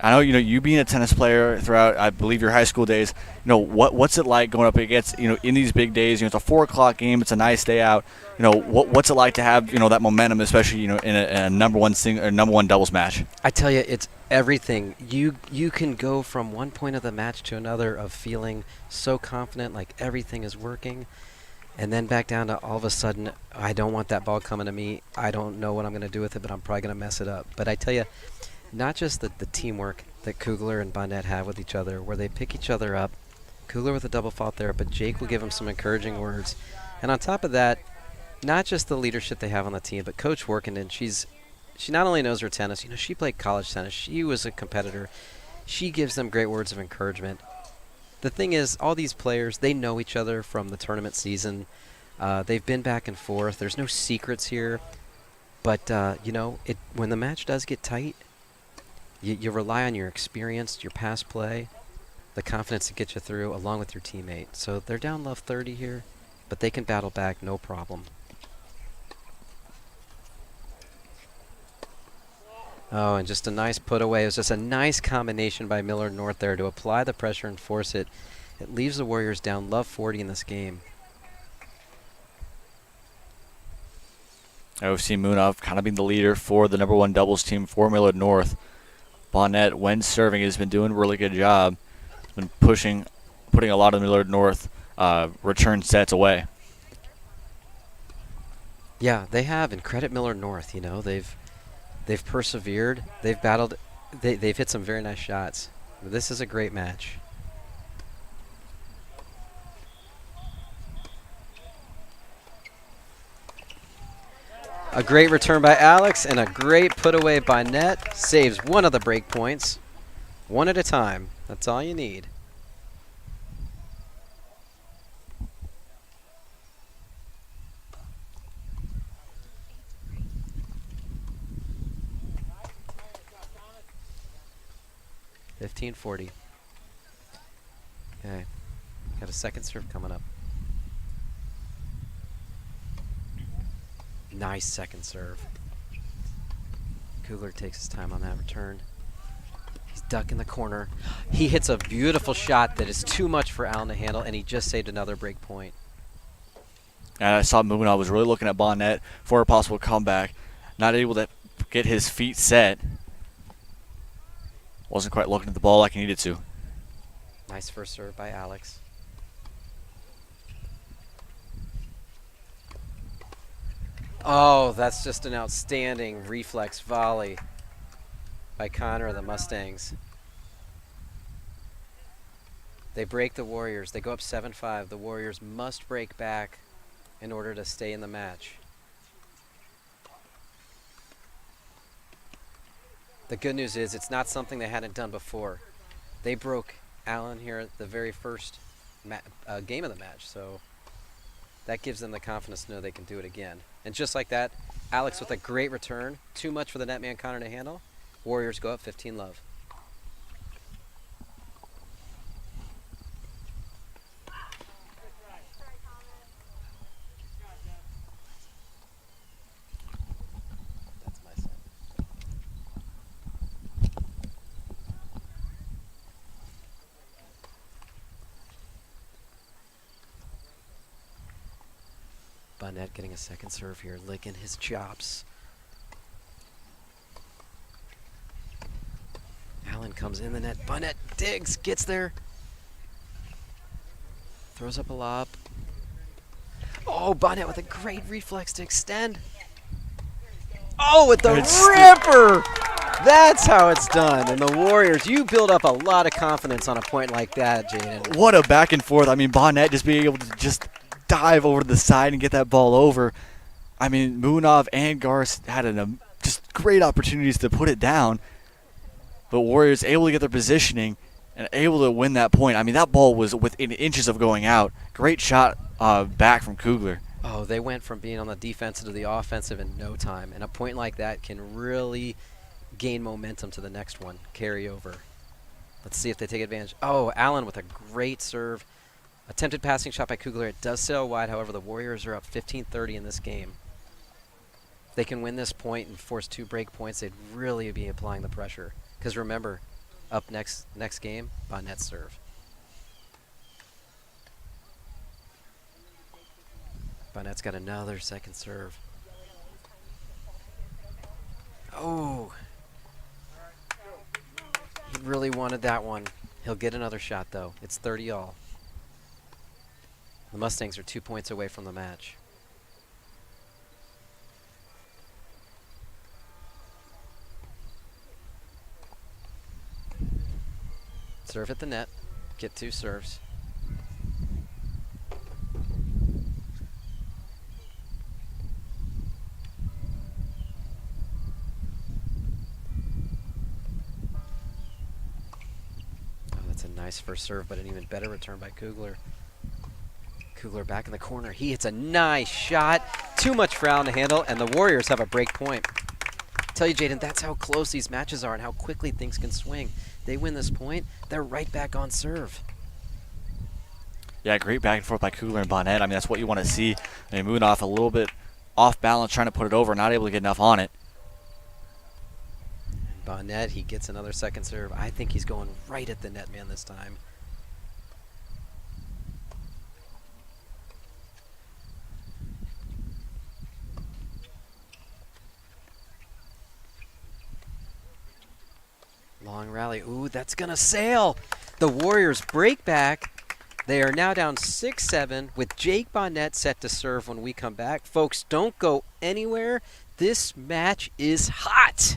I know you being a tennis player throughout, I believe, your high school days. What's it like going up against in these big days? It's a 4 o'clock game. It's a nice day out. What's it like to have that momentum, especially in a number one doubles match? I tell you, it's everything. You can go from one point of the match to another of feeling so confident, like everything is working, and then back down to all of a sudden, I don't want that ball coming to me. I don't know what I'm going to do with it, but I'm probably going to mess it up. But I tell you, not just the teamwork that Kugler and Bonnet have with each other, where they pick each other up. Kugler with a double fault there, but Jake will give him some encouraging words. And on top of that, not just the leadership they have on the team, but Coach Workenden, she not only knows her tennis, she played college tennis. She was a competitor. She gives them great words of encouragement. The thing is, all these players, they know each other from the tournament season. They've been back and forth. There's no secrets here. But, when the match does get tight, you rely on your experience, your past play, the confidence to get you through, along with your teammate. So they're down love 30 here, but they can battle back, no problem. Oh, and just a nice put away. It was just a nice combination by Millard North there to apply the pressure and force it. It leaves the Warriors down love 40 in this game. We've seen Munov kind of being the leader for the number one doubles team for Millard North. Bonnet, when serving, has been doing a really good job. He's been putting a lot of Millard North return sets away. Yeah, they have, and credit Millard North. They've persevered. They've battled. They've hit some very nice shots. This is a great match. A great return by Alex and a great put away by Net. Saves one of the break points. One at a time. That's all you need. $15.40. Okay. Got a second serve coming up. Nice second serve. Kugler takes his time on that return. He's ducking the corner. He hits a beautiful shot that is too much for Allen to handle, and he just saved another break point. And I saw Munov was really looking at Bonnet for a possible comeback. Not able to get his feet set. Wasn't quite looking at the ball like he needed to. Nice first serve by Alex. Oh, that's just an outstanding reflex volley by Connor of the Mustangs. They break the Warriors. They go up 7-5. The Warriors must break back in order to stay in the match. The good news is it's not something they hadn't done before. They broke Allen here at the very first game of the match, so that gives them the confidence to know they can do it again. And just like that, Alex with a great return. Too much for the netman Connor to handle. Warriors go up 15-love. That's my set. Bonnet getting a second serve here, licking his chops. Allen comes in the net. Bonnet digs, gets there. Throws up a lob. Oh, Bonnet with a great reflex to extend. Oh, with the ripper! That's how it's done. And the Warriors, you build up a lot of confidence on a point like that, Jaden. What a back and forth. I mean, Bonnet just being able to just dive over to the side and get that ball over. I mean, Munov and Garce had just great opportunities to put it down. But Warriors able to get their positioning and able to win that point. I mean, that ball was within inches of going out. Great shot back from Kugler. Oh, they went from being on the defensive to the offensive in no time. And a point like that can really gain momentum to the next one, carry over. Let's see if they take advantage. Oh, Allen with a great serve. Attempted passing shot by Kugler. It does sail wide. However, the Warriors are up 15-30 in this game. If they can win this point and force 2 break points, they'd really be applying the pressure. Because remember, up next game, Bonnet serve. Bonnet's got another second serve. Oh, he really wanted that one. He'll get another shot, though. It's 30-all. The Mustangs are 2 points away from the match. Serve at the net. Get 2 serves. Oh, that's a nice first serve, but an even better return by Kugler. Kugler back in the corner. He hits a nice shot. Too much Frown to handle, and the Warriors have a break point. Tell you, Jaden, that's how close these matches are and how quickly things can swing. They win this point, they're right back on serve. Yeah, great back and forth by Kugler and Bonnet. I mean, that's what you want to see. I mean, moving off a little bit off balance, trying to put it over, not able to get enough on it. And Bonnet, he gets another second serve. I think he's going right at the net man this time. Long rally. Ooh, that's going to sail. The Warriors break back. They are now down 6-7 with Jake Bonnet set to serve when we come back. Folks, don't go anywhere. This match is hot.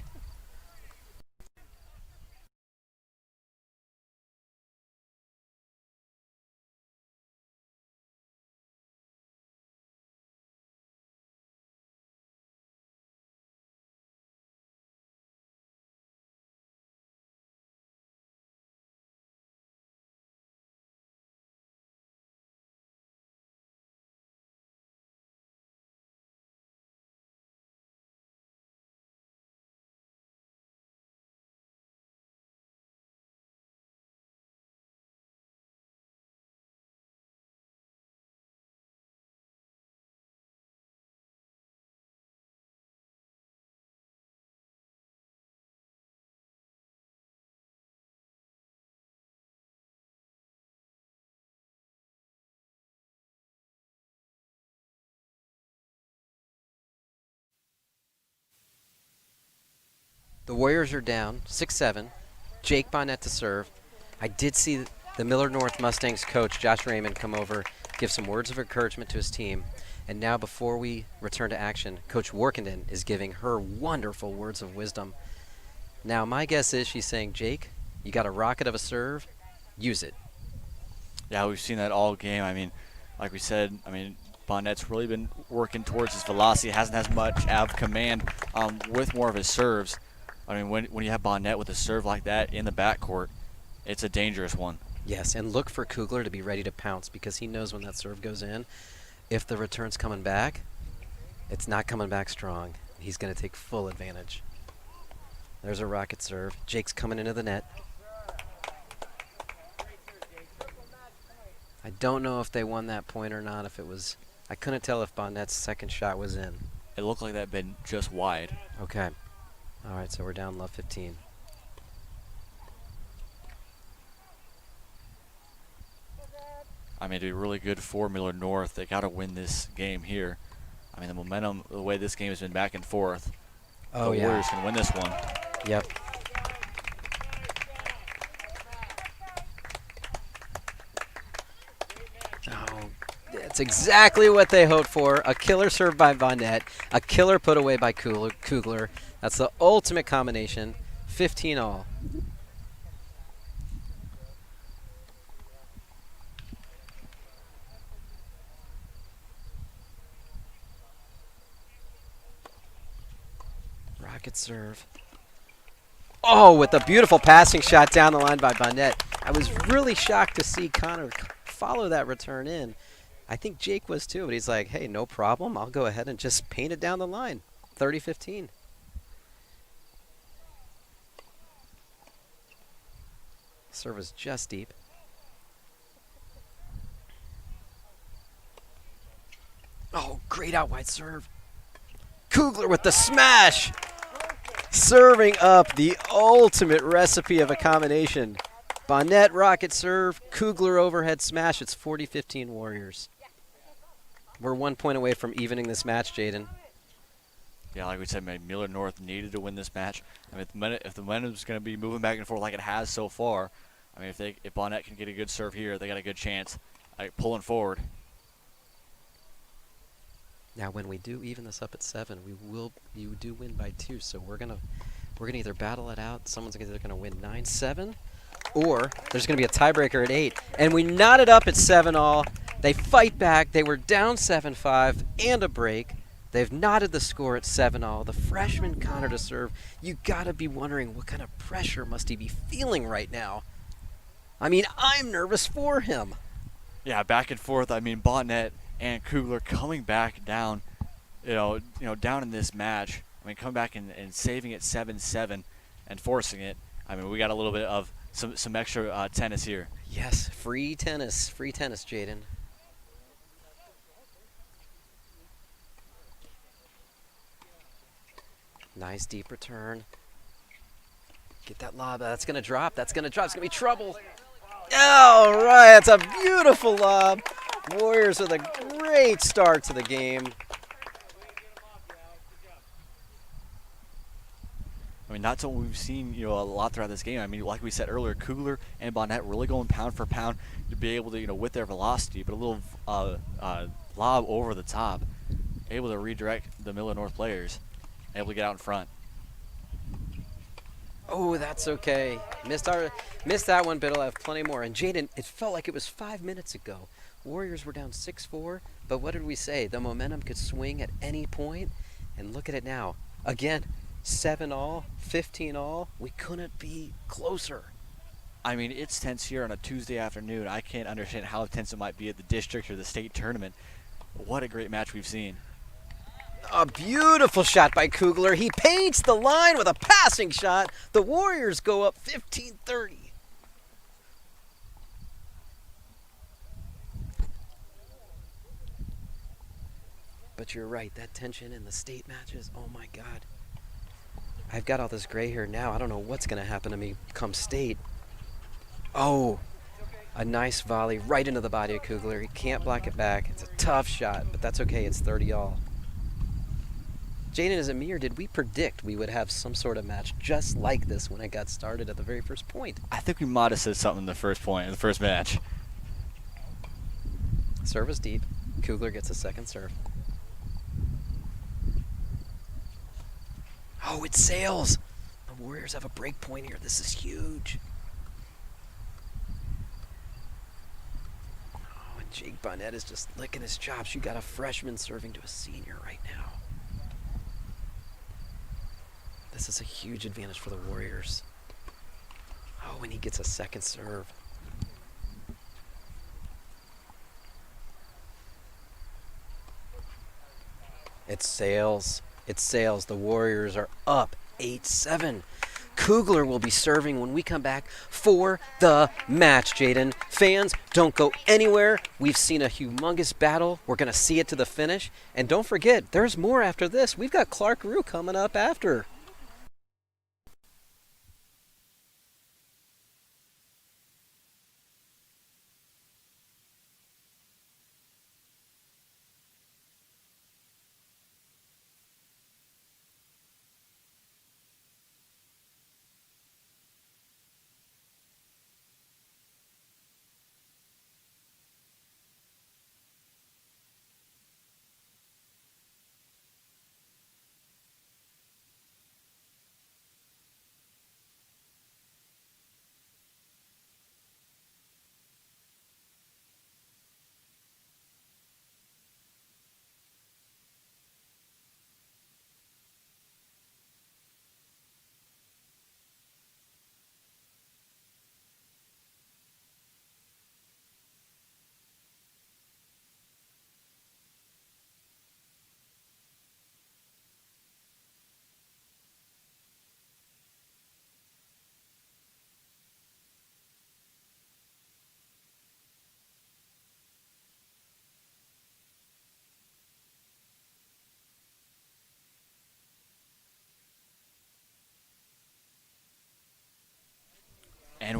The Warriors are down 6-7. Jake Bonnet to serve. I did see the Millard North Mustangs coach, Josh Raymond, come over, give some words of encouragement to his team. And now before we return to action, Coach Workenden is giving her wonderful words of wisdom. Now my guess is she's saying, Jake, you got a rocket of a serve, use it. Yeah, we've seen that all game. I mean, like we said, I mean, Bonnet's really been working towards his velocity, hasn't as much av command with more of his serves. I mean, when you have Bonnet with a serve like that in the backcourt, it's a dangerous one. Yes, and look for Kugler to be ready to pounce because he knows when that serve goes in, if the return's coming back, it's not coming back strong. He's going to take full advantage. There's a rocket serve. Jake's coming into the net. I don't know if they won that point or not. If it was, I couldn't tell if Bonnet's second shot was in. It looked like that had been just wide. Okay. All right, so we're down love 15. I mean, it'd be really good for Millard North. They got to win this game here. I mean, the momentum, the way this game has been back and forth. Oh, the yeah. Warriors can win this one. Yep. Oh, that's exactly what they hoped for. A killer serve by Bonnet, a killer put away by Kugler. That's the ultimate combination. 15-all. Rocket serve. Oh, with a beautiful passing shot down the line by Bonnet. I was really shocked to see Connor follow that return in. I think Jake was too, but he's like, hey, no problem. I'll go ahead and just paint it down the line. 30-15. Serve is just deep. Oh, great out wide serve. Kugler with the smash. Serving up the ultimate recipe of a combination. Bonnet rocket serve, Kugler overhead smash. It's 40-15 Warriors. We're 1 point away from evening this match, Jaden. Yeah, like we said, man, Millard North needed to win this match. I mean, if the momentum's going to be moving back and forth like it has so far, I mean, if Bonnet can get a good serve here, they got a good chance pulling forward. Now, when we do even this up at 7, you do win by 2. So we're gonna either battle it out. Someone's either gonna win 9-7, or there's gonna be a tiebreaker at 8. And we knot it up at 7-all. They fight back. They were down 7-5 and a break. They've knotted the score at 7-all. The freshman Connor to serve. You gotta be wondering what kind of pressure must he be feeling right now. I mean, I'm nervous for him. Yeah, back and forth. I mean, Bonnet and Kugler coming back down, down in this match. I mean, coming back and saving it 7-7 and forcing it. I mean, we got a little bit of some extra tennis here. Yes, free tennis, Jaden. Nice deep return. Get that lob. That's going to drop. It's going to be trouble. All right, that's a beautiful lob. Warriors with a great start to the game. I mean, that's what we've seen, a lot throughout this game. I mean, like we said earlier, Kugler and Bonnet really going pound for pound to be able to, with their velocity, but a little lob over the top, able to redirect the Millard North players, able to get out in front. Oh, that's okay. Missed that one, but I'll have plenty more. And Jaden, it felt like it was 5 minutes ago. Warriors were down 6-4, but what did we say? The momentum could swing at any point, and look at it now. Again, 7-all, 15-all. We couldn't be closer. I mean, it's tense here on a Tuesday afternoon. I can't understand how tense it might be at the district or the state tournament. What a great match we've seen. A beautiful shot by Kugler. He paints the line with a passing shot. The Warriors go up 15-30. But you're right, that tension in the state matches, oh my God. I've got all this gray hair now. I don't know what's going to happen to me come state. Oh, a nice volley right into the body of Kugler. He can't block it back. It's a tough shot, but that's okay. It's 30-all. Jaden, is it me, or did we predict we would have some sort of match just like this when it got started at the very first point? I think we might have said something in the first match. Serve is deep. Kugler gets a second serve. Oh, it sails. The Warriors have a break point here. This is huge. Oh, and Jake Bonnet is just licking his chops. You got a freshman serving to a senior right now. This is a huge advantage for the Warriors. Oh, and he gets a second serve. It sails. It sails. The Warriors are up 8-7. Kugler will be serving when we come back for the match, Jaden. Fans, don't go anywhere. We've seen a humongous battle. We're going to see it to the finish. And don't forget, there's more after this. We've got Clark Rue coming up after.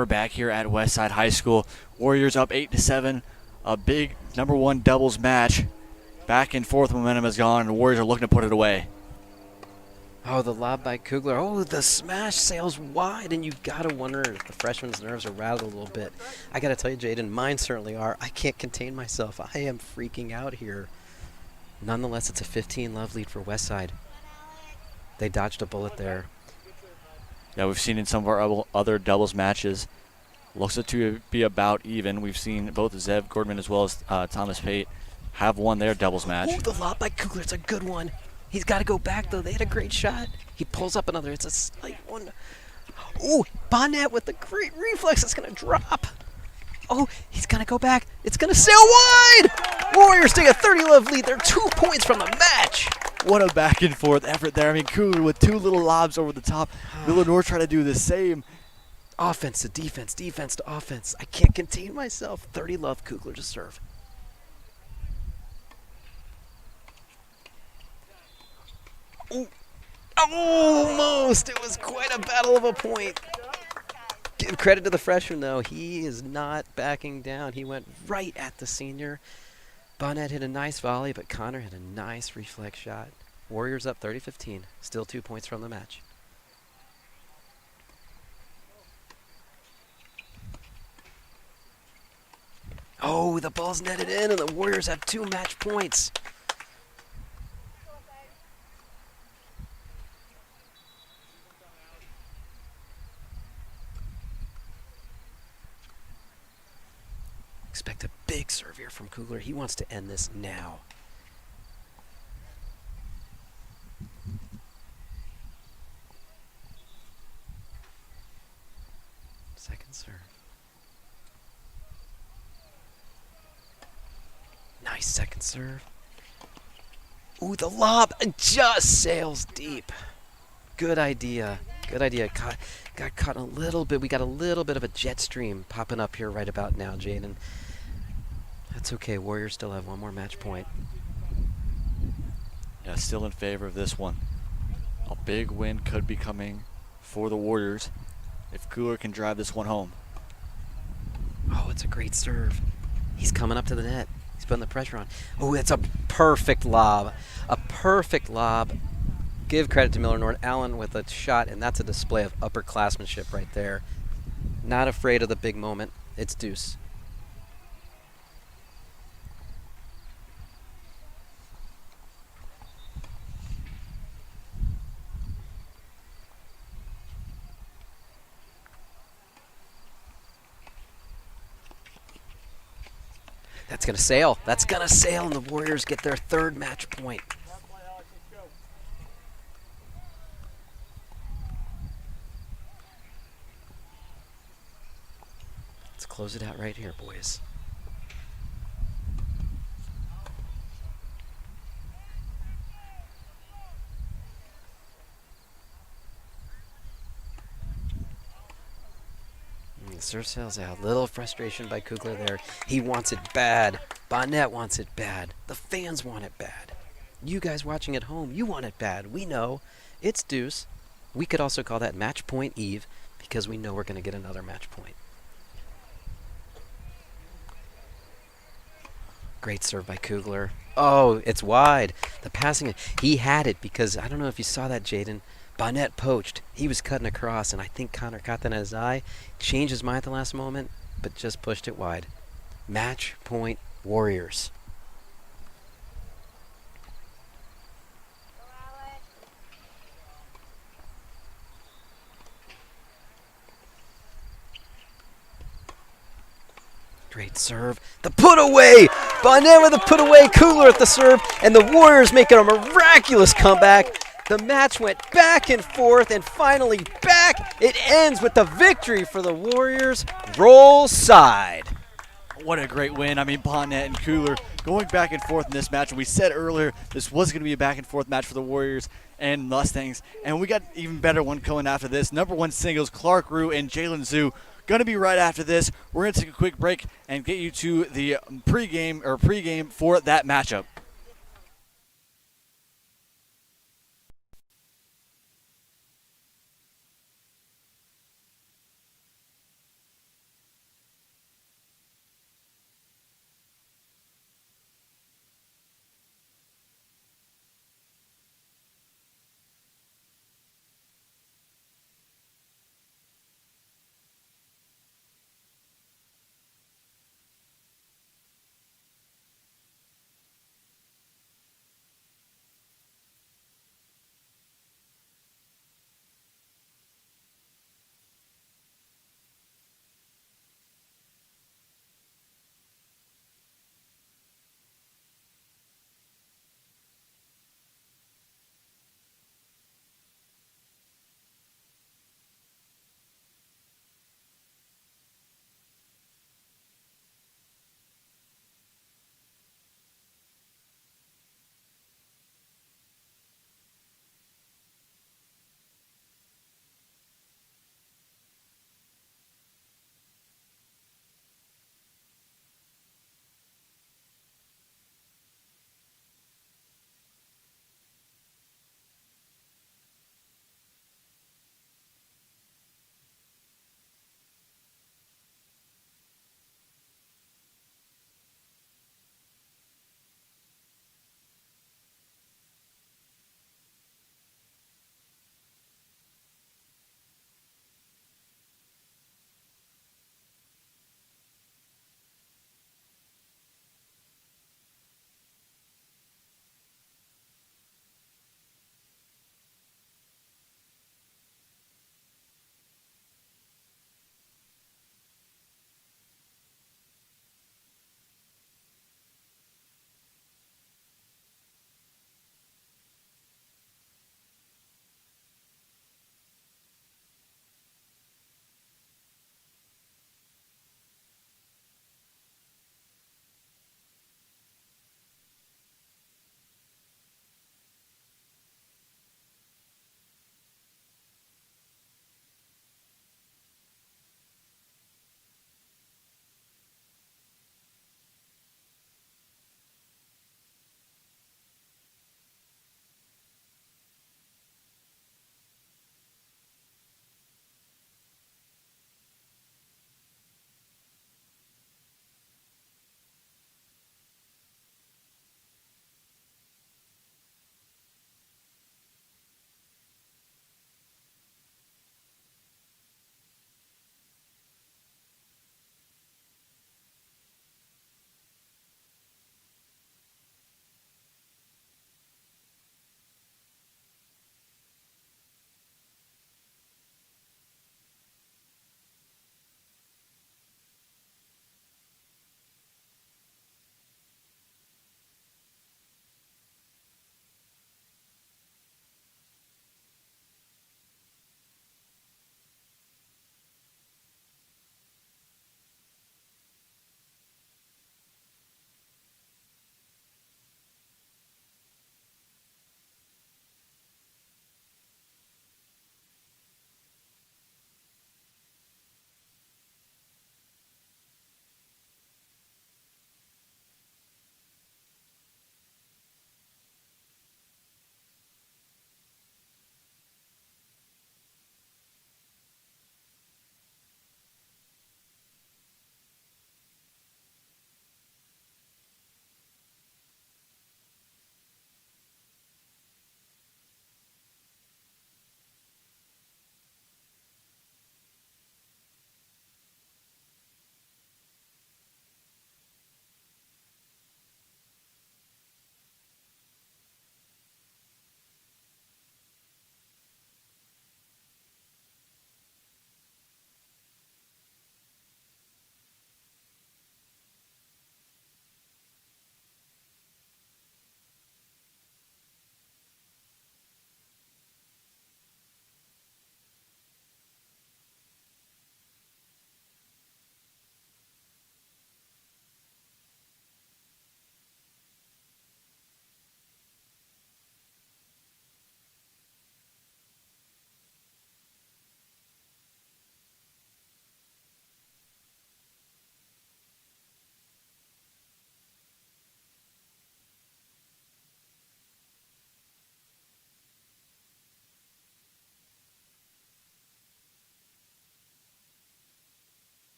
we're back here at Westside High School. Warriors up 8-7. A big number 1 doubles match. Back and forth momentum is gone, and the Warriors are looking to put it away. Oh, the lob by Kugler. Oh, the smash sails wide, and you've got to wonder if the freshman's nerves are rattled a little bit. I got to tell you, Jaden, mine certainly are. I can't contain myself. I am freaking out here. Nonetheless, it's a 15-love lead for Westside. They dodged a bullet there. Yeah, we've seen in some of our other doubles matches, looks to be about even. We've seen both Zev Gordman as well as Thomas Pate have won their doubles match. Ooh, the lob by Kugler. It's a good one. He's got to go back, though. They had a great shot. He pulls up another. It's a slight one. Ooh, Bonnet with the great reflex. It's going to drop. Oh, he's going to go back. It's going to sail wide. Warriors take a 30-love lead. They're 2 points from the match. What a back and forth effort there. I mean, Kugler with 2 little lobs over the top. Millard trying to do the same. Offense to defense, defense to offense. I can't contain myself. 30-love Kugler to serve. Ooh. Almost. It was quite a battle of a point. Give credit to the freshman, though. He is not backing down. He went right at the senior. Bonnet hit a nice volley, but Connor hit a nice reflex shot. Warriors up 30-15. Still 2 points from the match. Oh, the ball's netted in, and the Warriors have 2 match points. Expect a big serve here from Kugler. He wants to end this now. Second serve. Nice second serve. Ooh, the lob just sails deep. Good idea. Good idea. Got caught a little bit. We got a little bit of a jet stream popping up here right about now, Jaden. That's okay. Warriors still have 1 more match point. Yeah, still in favor of this one. A big win could be coming for the Warriors if Kugler can drive this one home. Oh, it's a great serve. He's coming up to the net. He's putting the pressure on. Oh, it's a perfect lob. A perfect lob. Give credit to Millard Allen with a shot, and that's a display of upperclassmanship right there. Not afraid of the big moment. It's deuce. That's going to sail. That's going to sail, and the Warriors get their 3rd match point. Let's close it out right here, boys. The serve sails out. Little frustration by Kugler there. He wants it bad. Bonnet wants it bad. The fans want it bad. You guys watching at home, you want it bad. We know. It's deuce. We could also call that match point Eve because we know we're going to get another match point. Great serve by Kugler. Oh, it's wide. The passing, he had it because, I don't know if you saw that, Jaden. Bonnet poached. He was cutting across, and I think Connor caught that in his eye. Changed his mind at the last moment, but just pushed it wide. Match point Warriors. Great serve. The put away! Bonnet with the put away. Kugler at the serve, and the Warriors making a miraculous comeback. The match went back and forth and finally back. It ends with the victory for the Warriors. Roll Side. What a great win. I mean, Bonnet and Kugler going back and forth in this match. We said earlier this was going to be a back and forth match for the Warriors and Mustangs. And we got an even better one coming after this. Number 1 singles, Clark Rue and Jalen Zhu. Going to be right after this. We're going to take a quick break and get you to the pregame for that matchup.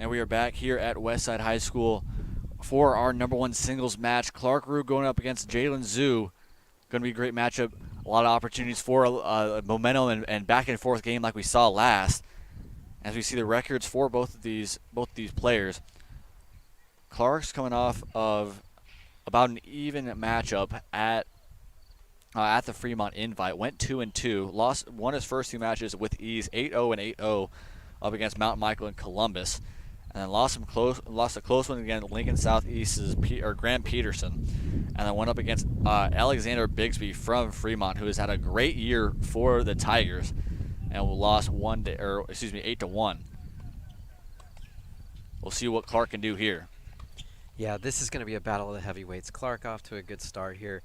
And we are back here at Westside High School for our #1 singles match. Clark Rue going up against Jalen Zhu. Going to be a great matchup. A lot of opportunities for momentum and back and forth game like we saw last. As we see the records for both these players. Clark's coming off of about an even matchup at the Fremont Invite. Went 2-2. Won his first 2 matches with ease, 8-0 and 8-0 up against Mount Michael and Columbus. And then lost a close one against Lincoln Southeast's Graham Peterson, and then went up against Alexander Bigsby from Fremont, who has had a great year for the Tigers, and lost 8-1. We'll see what Clark can do here. Yeah, this is going to be a battle of the heavyweights. Clark off to a good start here,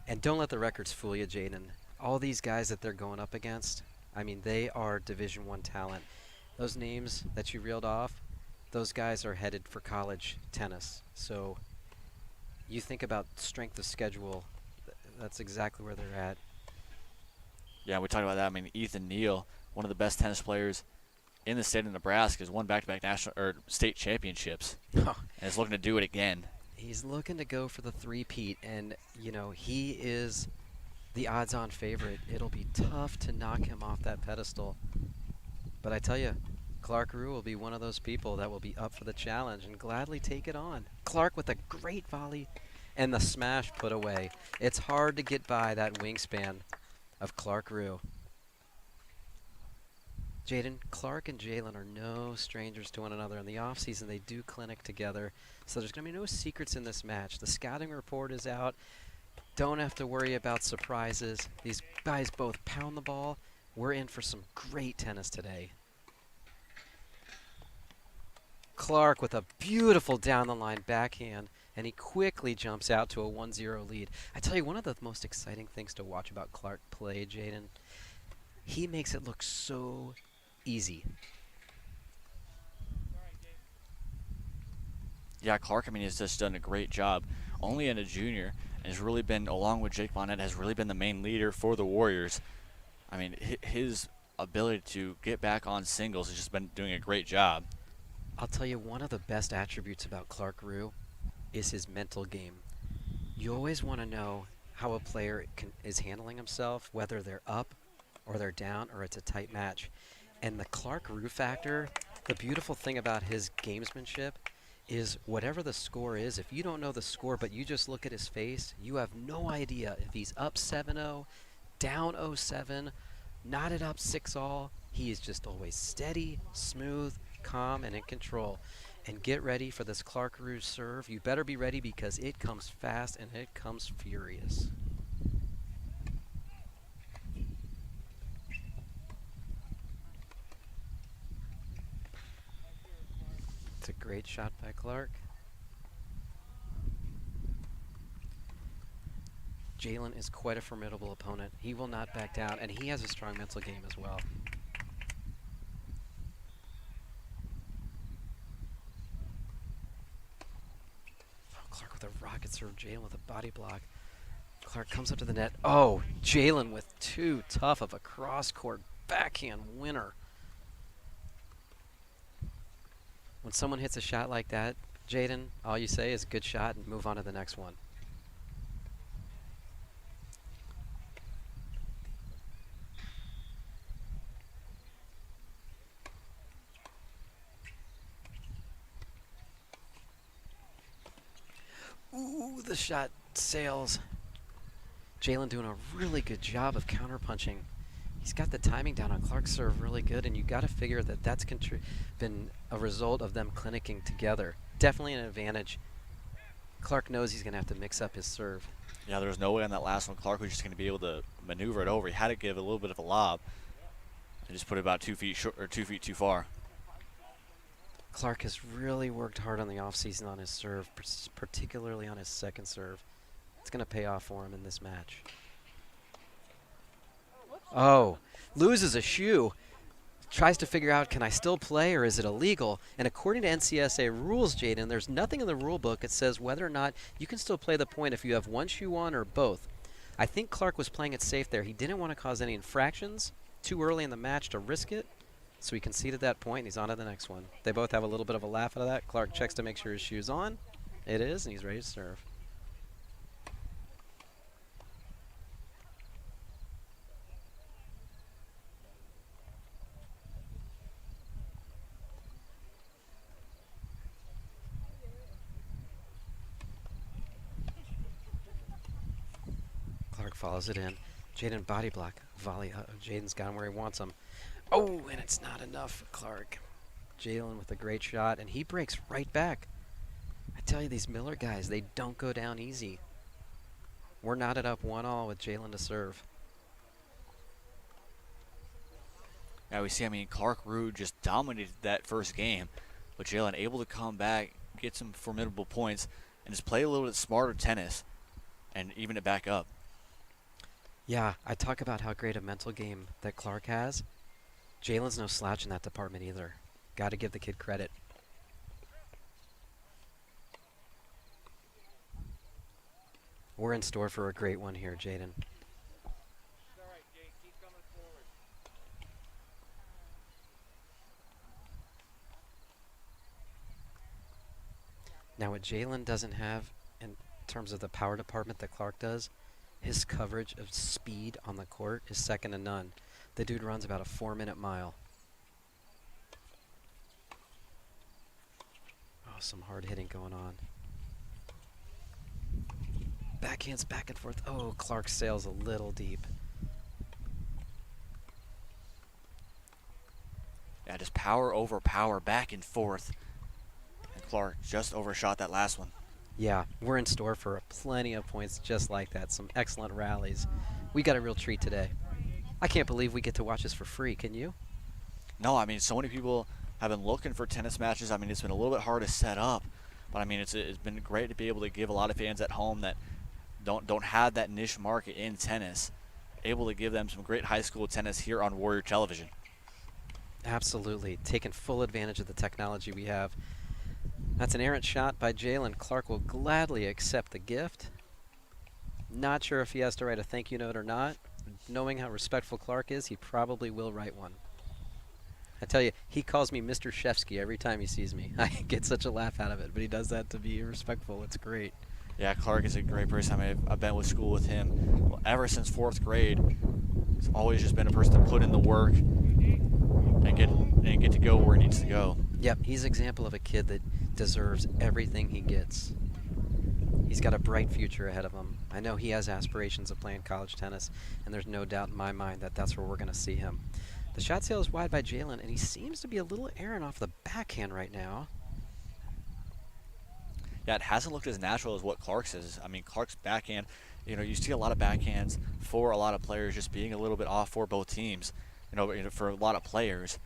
and don't let the records fool you, Jaden. All these guys that they're going up against, I mean, they are Division I talent. Those names that you reeled off, those guys are headed for college tennis. So you think about strength of schedule, that's exactly where they're at. Yeah, we talked about that. I mean, Ethan Neal, one of the best tennis players in the state of Nebraska, has won back-to-back national or state championships, and is looking to do it again. He's looking to go for the three-peat, and, you know, he is the odds-on favorite. It'll be tough to knock him off that pedestal. But I tell you, Clark Rue will be one of those people that will be up for the challenge and gladly take it on. Clark with a great volley and the smash put away. It's hard to get by that wingspan of Clark Rue. Jaden, Clark and Jalen are no strangers to one another. In the offseason, they do clinic together, so there's going to be no secrets in this match. The scouting report is out. Don't have to worry about surprises. These guys both pound the ball. We're in for some great tennis today. Clark with a beautiful down-the-line backhand, and he quickly jumps out to a 1-0 lead. I tell you, one of the most exciting things to watch about Clark play, Jaden, he makes it look so easy. Yeah, Clark, I mean, has just done a great job. Only in a junior, and has really been, along with Jake Bonnet, has really been the main leader for the Warriors. I mean, his ability to get back on singles has just been doing a great job. I'll tell you, one of the best attributes about Clark Rue is his mental game. You always want to know how a player is handling himself, whether they're up or they're down or it's a tight match. And the Clark Rue factor, the beautiful thing about his gamesmanship is whatever the score is, if you don't know the score but you just look at his face, you have no idea if he's up 7-0, down 0-7, knotted up 6-all. He is just always steady, smooth, calm, and in control. And get ready for this Clark Rue serve. You better be ready because it comes fast and it comes furious. It's a great shot by Clark. Jalen is quite a formidable opponent. He will not back down, and he has a strong mental game as well. Clark with a rocket serve, Jalen with a body block. Clark comes up to the net. Oh, Jalen with too tough of a cross-court backhand winner. When someone hits a shot like that, Jaden, all you say is good shot and move on to the next one. Ooh, the shot sails. Jalen doing a really good job of counterpunching. He's got the timing down on Clark's serve really good, and you got to figure that that's been a result of them clinicking together. Definitely an advantage. Clark knows he's going to have to mix up his serve. Yeah, there was no way on that last one Clark was just going to be able to maneuver it over. He had to give a little bit of a lob and just put it about 2 feet short or 2 feet too far. Clark has really worked hard on the offseason on his serve, particularly on his second serve. It's going to pay off for him in this match. Oh, loses a shoe. Tries to figure out, can I still play or is it illegal? And according to NCSA rules, Jaden, there's nothing in the rule book that says whether or not you can still play the point if you have one shoe on or both. I think Clark was playing it safe there. He didn't want to cause any infractions too early in the match to risk it. So he conceded that point, and he's on to the next one. They both have a little bit of a laugh out of that. Clark checks to make sure his shoe's on. It is, and he's ready to serve. Clark follows it in. Jaden body block. Volley. Jaden's got him where he wants him. Oh, and it's not enough for Clark. Jalen with a great shot, and he breaks right back. I tell you, these Miller guys, they don't go down easy. We're knotted up 1-all with Jalen to serve. Yeah, we see, I mean, Clark Rude just dominated that first game, but Jalen able to come back, get some formidable points, and just play a little bit smarter tennis and even it back up. Yeah, I talk about how great a mental game that Clark has. Jalen's no slouch in that department either. Got to give the kid credit. We're in store for a great one here, Jaden. Now, what Jalen doesn't have in terms of the power department that Clark does, his coverage of speed on the court is second to none. The dude runs about a 4-minute mile. Oh, some hard hitting going on. Backhands back and forth. Oh, Clark sails a little deep. Yeah, just power over power, back and forth. And Clark just overshot that last one. Yeah, we're in store for plenty of points just like that. Some excellent rallies. We got a real treat today. I can't believe we get to watch this for free. Can you? No, I mean, so many people have been looking for tennis matches. I mean, it's been a little bit hard to set up, but I mean, it's been great to be able to give a lot of fans at home that don't have that niche market in tennis, able to give them some great high school tennis here on Warrior Television. Absolutely. Taking full advantage of the technology we have. That's an errant shot by Jalen. Clark will gladly accept the gift. Not sure if he has to write a thank you note or not. Knowing how respectful Clark is, he probably will write one. I tell you, he calls me Mr. Shefsky every time he sees me. I get such a laugh out of it, but he does that to be respectful. It's great. Yeah, Clark is a great person. I mean, I've been with school with him ever since 4th grade. He's always just been a person to put in the work and get to go where he needs to go. Yep, he's an example of a kid that deserves everything he gets. He's got a bright future ahead of him. I know he has aspirations of playing college tennis, and there's no doubt in my mind that that's where we're going to see him. The shot sail is wide by Jalen, and he seems to be a little errant off the backhand right now. Yeah, it hasn't looked as natural as what Clark's is. I mean, Clark's backhand, you know, you see a lot of backhands for a lot of players just being a little bit off for both teams, you know, for a lot of players.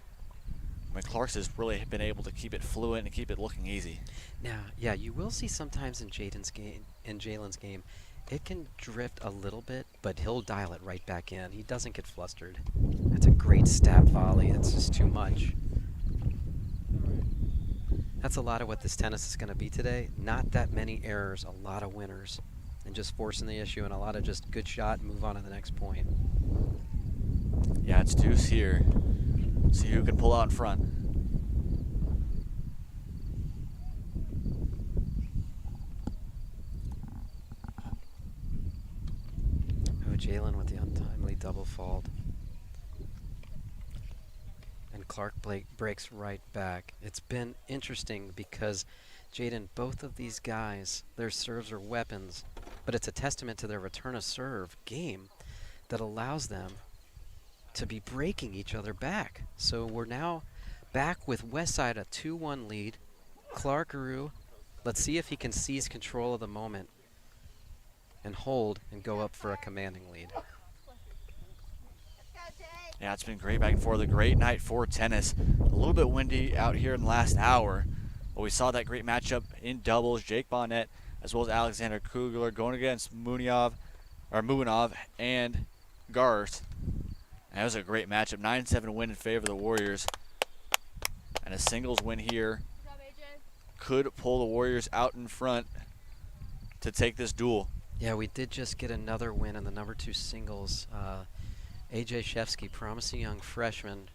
I mean, Clark's has really been able to keep it fluent and keep it looking easy. Now, yeah, you will see sometimes in Jalen's game, it can drift a little bit, but he'll dial it right back in. He doesn't get flustered. That's a great stab volley. It's just too much. That's a lot of what this tennis is going to be today. Not that many errors, a lot of winners, and just forcing the issue, and a lot of just good shot, move on to the next point. Yeah, it's deuce here. See who can pull out in front. Oh, Jalen with the untimely double fault. And Clark breaks right back. It's been interesting because, Jaden, both of these guys, their serves are weapons, but it's a testament to their return of serve game that allows them to be breaking each other back. So we're now back with Westside a 2-1 lead. Clark Rue, let's see if he can seize control of the moment and hold and go up for a commanding lead. Yeah, it's been great back and forth. A great night for tennis. A little bit windy out here in the last hour, but we saw that great matchup in doubles. Jake Bonnet as well as Alexander Kugler going against Munov and Garth. And it was a great matchup. 9-7 win in favor of the Warriors. And a singles win here Good job, AJ. could pull the Warriors out in front to take this duel. Yeah, we did just get another win in the number 2 singles. AJ Shefsky, promising young freshman,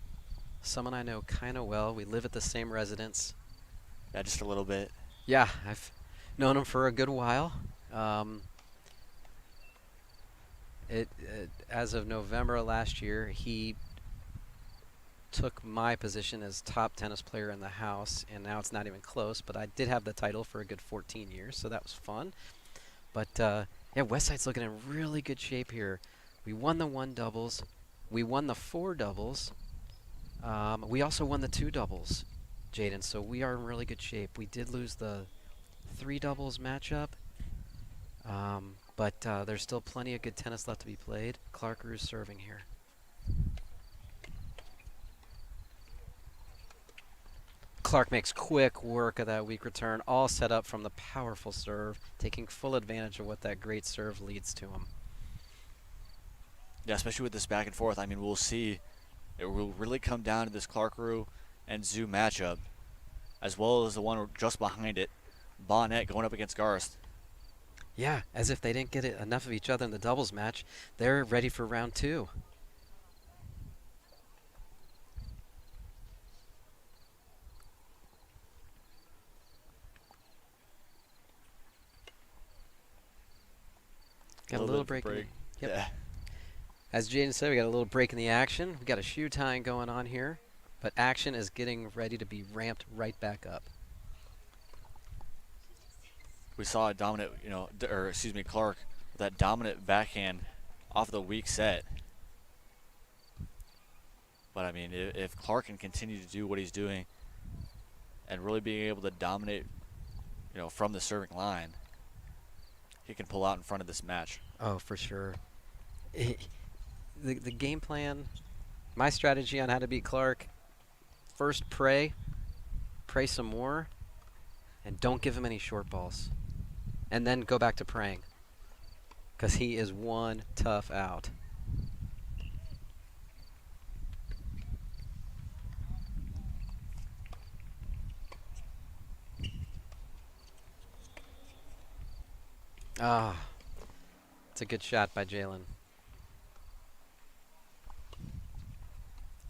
Someone I know kind of well. We live at the same residence. Yeah, just a little bit. Yeah, I've known him for a good while. Um, as of November of last year, he took my position as top tennis player in the house, and now it's not even close, but I did have the title for a good 14 years, so that was fun. But yeah, Westside's looking in really good shape here. We won the 1 doubles. We won the 4 doubles. We also won the 2 doubles, Jaden, so we are in really good shape. We did lose the 3 doubles matchup, but there's still plenty of good tennis left to be played. Clark Ruse serving here. Clark makes quick work of that weak return, all set up from the powerful serve, taking full advantage of what that great serve leads to him. Yeah, especially with this back and forth. I mean, we'll see. It will really come down to this Clark-Rue and Zoo matchup, as well as the one just behind it, Bonnet going up against Garst. Yeah, as if they didn't get enough of each other in the doubles match, they're ready for round 2. Got a little break. Yep. Yeah. As Jaden said, we got a little break in the action. We got a shoe tying going on here, but action is getting ready to be ramped right back up. We saw a dominant, Clark with that dominant backhand off the weak set. But I mean, if Clark can continue to do what he's doing and really being able to dominate, from the serving line, he can pull out in front of this match. Oh, for sure. The game plan, my strategy on how to beat Clark, first pray some more, and don't give him any short balls. And then go back to praying, because he is one tough out. Ah, it's a good shot by Jalen.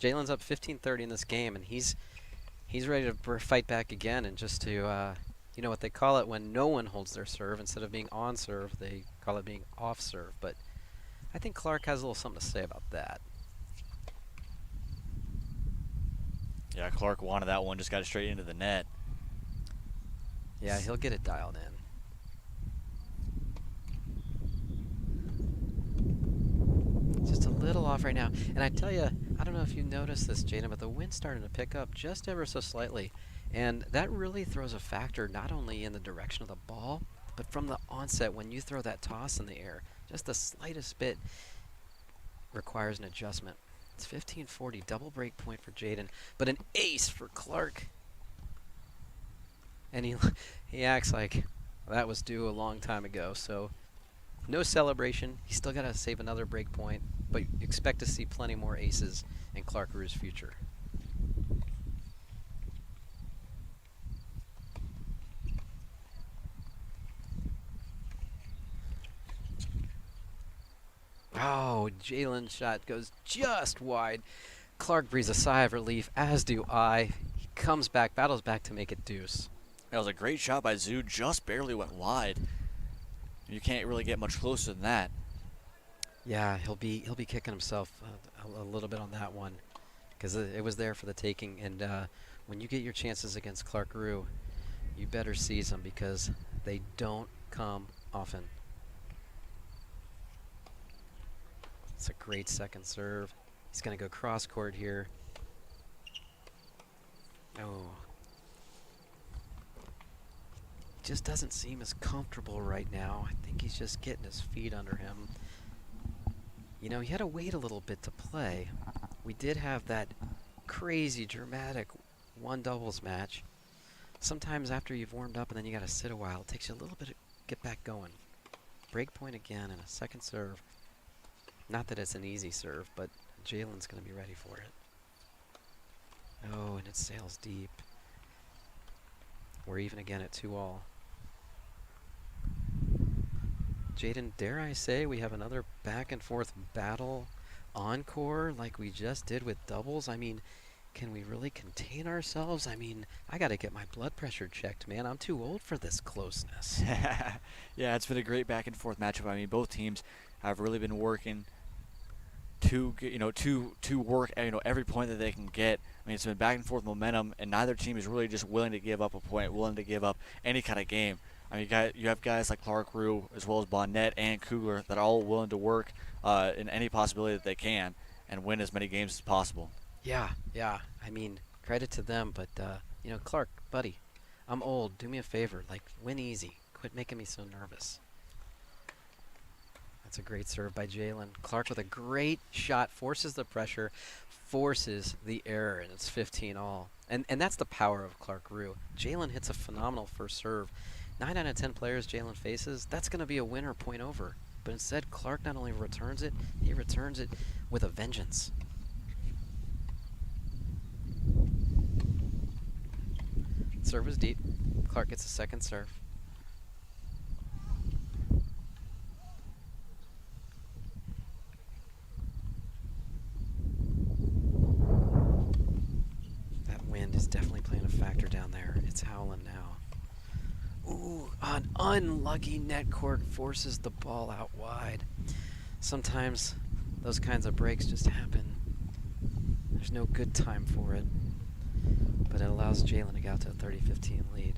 Jalen's up 15-30 in this game, and he's ready to fight back again, and just to what they call it when no one holds their serve, instead of being on serve, they call it being off serve. But I think Clark has a little something to say about that. Yeah, Clark wanted that one, just got it straight into the net. Yeah, he'll get it dialed in. Just a little off right now. And I tell you, I don't know if you noticed this, Jaden, but the wind's starting to pick up just ever so slightly. And that really throws a factor not only in the direction of the ball, but from the onset when you throw that toss in the air. Just the slightest bit requires an adjustment. It's 15-40, double break point for Jaden, but an ace for Clark. And he acts like that was due a long time ago, so no celebration. He's still got to save another break point, but expect to see plenty more aces in Clark Rue's future. Oh, Jalen's shot goes just wide. Clark breathes a sigh of relief, as do I. He comes back, battles back to make it deuce. That was a great shot by Zoo, just barely went wide. You can't really get much closer than that. Yeah, he'll be kicking himself a little bit on that one, because it was there for the taking. And when you get your chances against Clark Rue, you better seize them, because they don't come often. It's a great second serve. He's going to go cross court here. Oh. Just doesn't seem as comfortable right now. I think he's just getting his feet under him. He had to wait a little bit to play. We did have that crazy, dramatic 1 doubles match. Sometimes after you've warmed up and then you got to sit a while, it takes you a little bit to get back going. Break point again and a second serve. Not that it's an easy serve, but Jalen's going to be ready for it. Oh, and it sails deep. We're even again at 2-all. Jaden, dare I say we have another back and forth battle encore like we just did with doubles? I mean, Can we really contain ourselves? I mean, I got to get my blood pressure checked, man. I'm too old for this closeness. Yeah, it's been a great back and forth matchup. I mean, both teams have really been working to work every point that they can get. I mean, it's been back and forth momentum, and neither team is really just willing to give up a point, willing to give up any kind of game. I mean, you have guys like Clark Rue as well as Bonnet and Kugler that are all willing to work in any possibility that they can and win as many games as possible. Yeah. I mean, credit to them, but, Clark, buddy, I'm old. Do me a favor. Like, win easy. Quit making me so nervous. That's a great serve by Jalen. Clark with a great shot, forces the pressure, forces the error, and it's 15 all. And that's the power of Clark Rue. Jalen hits a phenomenal first serve. 9 out of 10 players Jalen faces, that's going to be a winner point over. But instead, Clark not only returns it, he returns it with a vengeance. Serve was deep. Clark gets a second serve. That wind is definitely playing a factor down there. It's howling now. Ooh, an unlucky net court forces the ball out wide. Sometimes those kinds of breaks just happen. There's no good time for it. But it allows Jalen to get out to a 30-15 lead.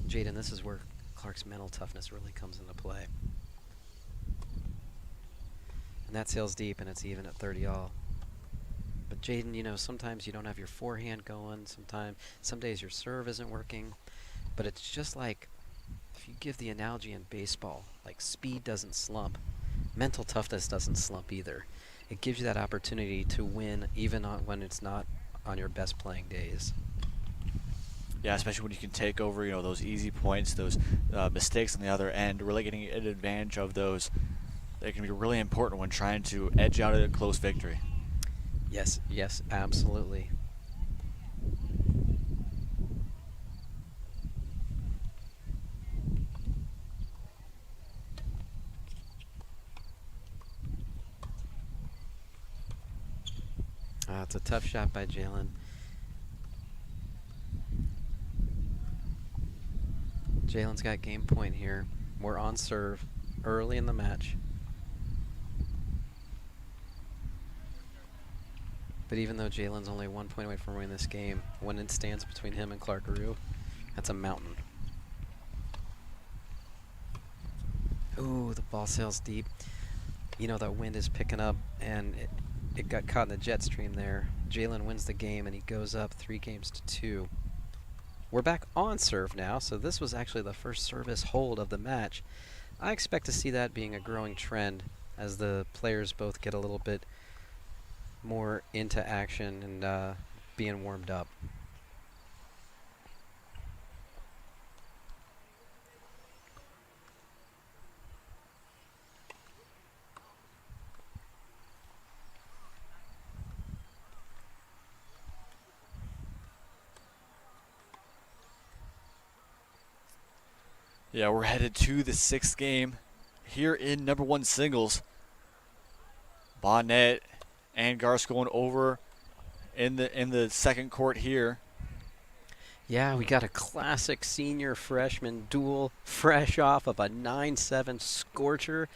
Jaden, this is where Clark's mental toughness really comes into play. And that sails deep, and it's even at 30 all. But Jaden, sometimes you don't have your forehand going. Some days your serve isn't working. But it's just like, if you give the analogy in baseball, like speed doesn't slump, mental toughness doesn't slump either. It gives you that opportunity to win even when it's not on your best playing days. Yeah, especially when you can take over, those easy points, those mistakes on the other end, really getting an advantage of those. They can be really important when trying to edge out a close victory. Yes, absolutely. It's a tough shot by Jalen. Jalen's got game point here. We're on serve early in the match. But even though Jalen's only 1 point away from winning this game, when it stands between him and Clark Rue, that's a mountain. Ooh, the ball sails deep. That wind is picking up, and it got caught in the jet stream there. Jalen wins the game, and he goes up 3-2. We're back on serve now, so this was actually the first service hold of the match. I expect to see that being a growing trend as the players both get a little bit more into action and being warmed up. Yeah, we're headed to the 6th game here in number 1 singles. Bonnet and Garce going over in the second court here. Yeah, we got a classic senior freshman duel, fresh off of a 9-7 scorcher,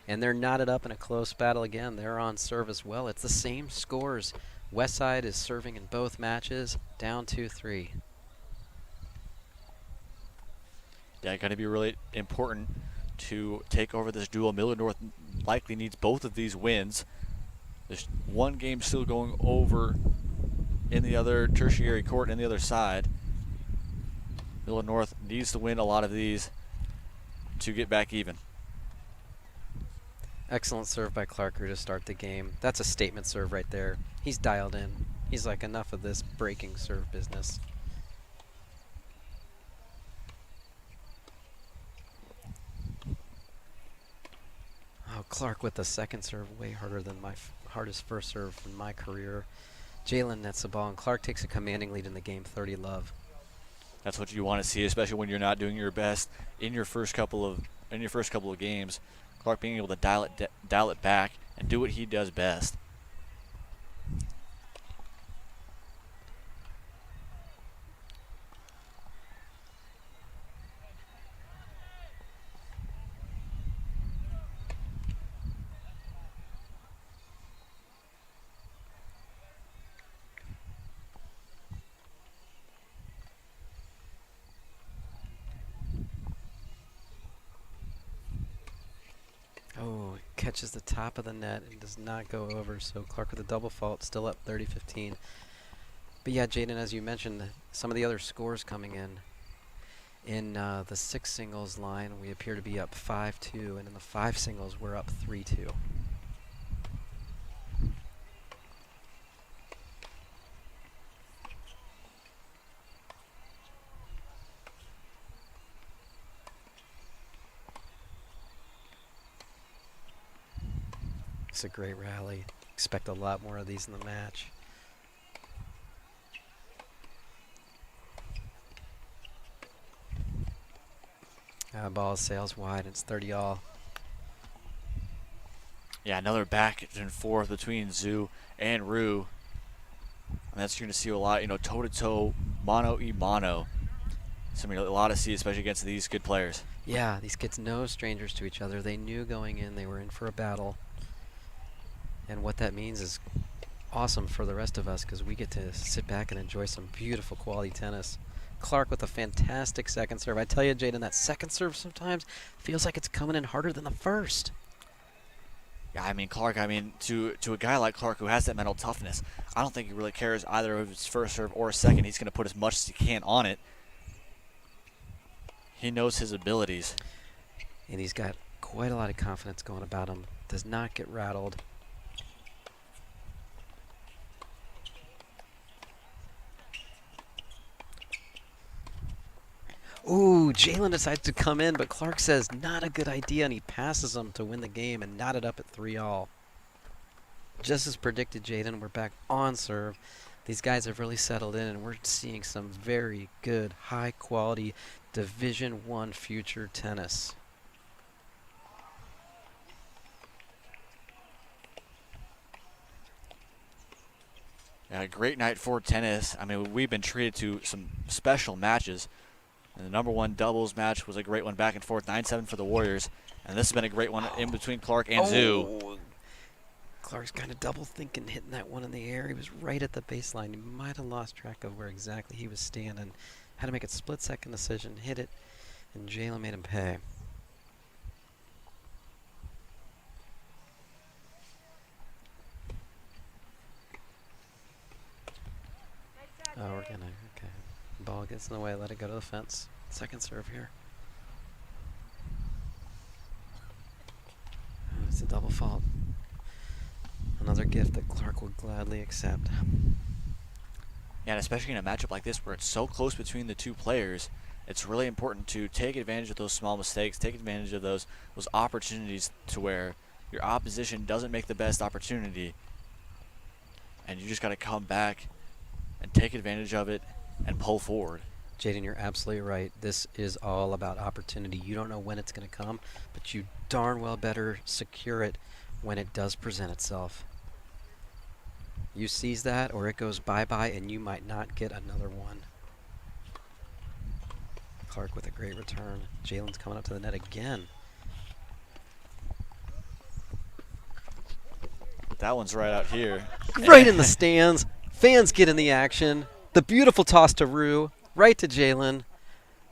and they're knotted up in a close battle again. They're on serve as well. It's the same scores. Westside is serving in both matches, down 2-3. Yeah, going to be really important to take over this duel. Millard North likely needs both of these wins. There's one game still going over in the other tertiary court on the other side. Millard North needs to win a lot of these to get back even. Excellent serve by Clark Rue to start the game. That's a statement serve right there. He's dialed in. He's like, enough of this breaking serve business. Oh, Clark with the second serve, way harder than my hardest first serve in my career. Jalen nets the ball, and Clark takes a commanding lead in the game, 30-love. That's what you want to see, especially when you're not doing your best in your first couple of games. Clark being able to dial it back and do what he does best. Oh, catches the top of the net and does not go over. So Clark with a double fault, still up 30-15. But yeah, Jaden, as you mentioned, some of the other scores coming in. In the 6 singles line, we appear to be up 5-2, and in the 5 singles, we're up 3-2. It's a great rally. Expect a lot more of these in the match. Ball sails wide. It's 30-all. Yeah, another back and forth between Zhu and Rue. And that's you're going to see a lot, toe-to-toe, mano-y-mano. Something a lot to see, especially against these good players. Yeah, these kids know strangers to each other. They knew going in they were in for a battle. And what that means is awesome for the rest of us because we get to sit back and enjoy some beautiful quality tennis. Clark with a fantastic second serve. I tell you, Jaden, that second serve sometimes feels like it's coming in harder than the first. Yeah, I mean, Clark, to a guy like Clark who has that mental toughness, I don't think he really cares either of his first serve or second. He's going to put as much as he can on it. He knows his abilities. And he's got quite a lot of confidence going about him. Does not get rattled. Ooh, Jalen decides to come in, but Clark says not a good idea, and he passes him to win the game and knot it up at 3-all. Just as predicted, Jaden, we're back on serve. These guys have really settled in, and we're seeing some very good, high-quality Division I future tennis. Yeah, great night for tennis. I mean, we've been treated to some special matches. And the number 1 doubles match was a great one, back and forth, 9-7 for the Warriors. And this has been a great one in between Clark and Zhu. Clark's kind of double thinking, hitting that one in the air. He was right at the baseline. He might have lost track of where exactly he was standing. Had to make a split-second decision, hit it, and Jalen made him pay. Oh, we're gonna, okay. Ball gets in the way, let it go to the fence. Second serve here. Oh, it's a double fault. Another gift that Clark would gladly accept. Yeah, and especially in a matchup like this where it's so close between the two players, it's really important to take advantage of those small mistakes, take advantage of those opportunities to where your opposition doesn't make the best opportunity, and you just got to come back and take advantage of it and pull forward. Jaden, you're absolutely right. This is all about opportunity. You don't know when it's going to come, but you darn well better secure it when it does present itself. You seize that or it goes bye-bye and you might not get another one. Clark with a great return. Jalen's coming up to the net again. That one's right out here. Right in the stands. Fans get in the action. The beautiful toss to Rue. Right to Jalen.